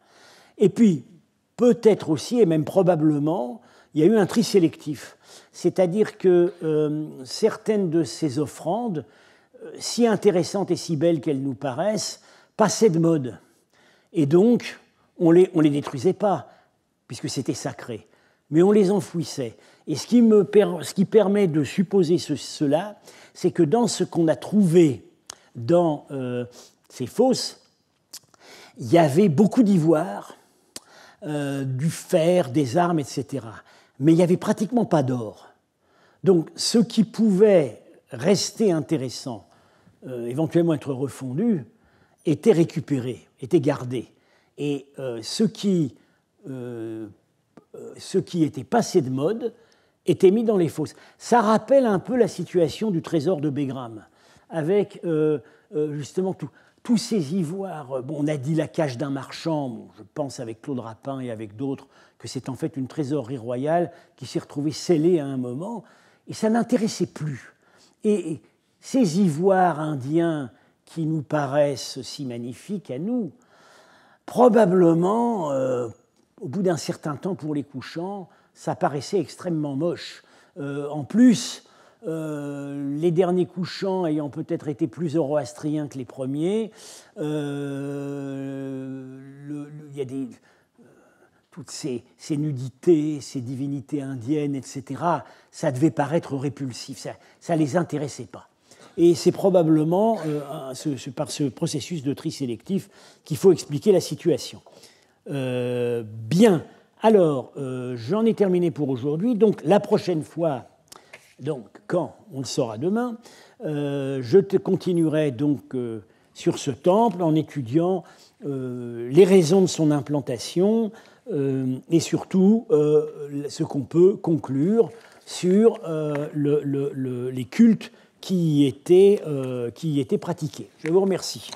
Et puis, peut-être aussi, et même probablement, il y a eu un tri sélectif. C'est-à-dire que certaines de ces offrandes, si intéressantes et si belles qu'elles nous paraissent, passaient de mode. Et donc, on les détruisait pas, puisque c'était sacré, mais on les enfouissait. Et ce qui permet de supposer cela, c'est que dans ce qu'on a trouvé dans ces fosses, il y avait beaucoup d'ivoire, du fer, des armes, etc. Mais il n'y avait pratiquement pas d'or. Donc, ce qui pouvait rester intéressant, éventuellement être refondu, était récupéré, était gardé. Et ce qui était passé de mode était mis dans les fosses. Ça rappelle un peu la situation du trésor de Begram, avec justement tous ces ivoires. Bon, on a dit la cage d'un marchand, bon, je pense avec Claude Rapin et avec d'autres, que c'est en fait une trésorerie royale qui s'est retrouvée scellée à un moment, et ça n'intéressait plus. Et ces ivoires indiens qui nous paraissent si magnifiques à nous, probablement au bout d'un certain temps, pour les couchants, ça paraissait extrêmement moche. En plus, les derniers couchants ayant peut-être été plus zoroastriens que les premiers, il y a toutes ces nudités, ces divinités indiennes, etc., ça devait paraître répulsif, ça ne les intéressait pas. Et c'est probablement par ce processus de tri sélectif qu'il faut expliquer la situation. Bien, alors, j'en ai terminé pour aujourd'hui. Donc, la prochaine fois, donc, quand on le saura demain, je continuerai donc sur ce temple en étudiant les raisons de son implantation et surtout ce qu'on peut conclure sur les cultes qui y étaient pratiqués. Je vous remercie.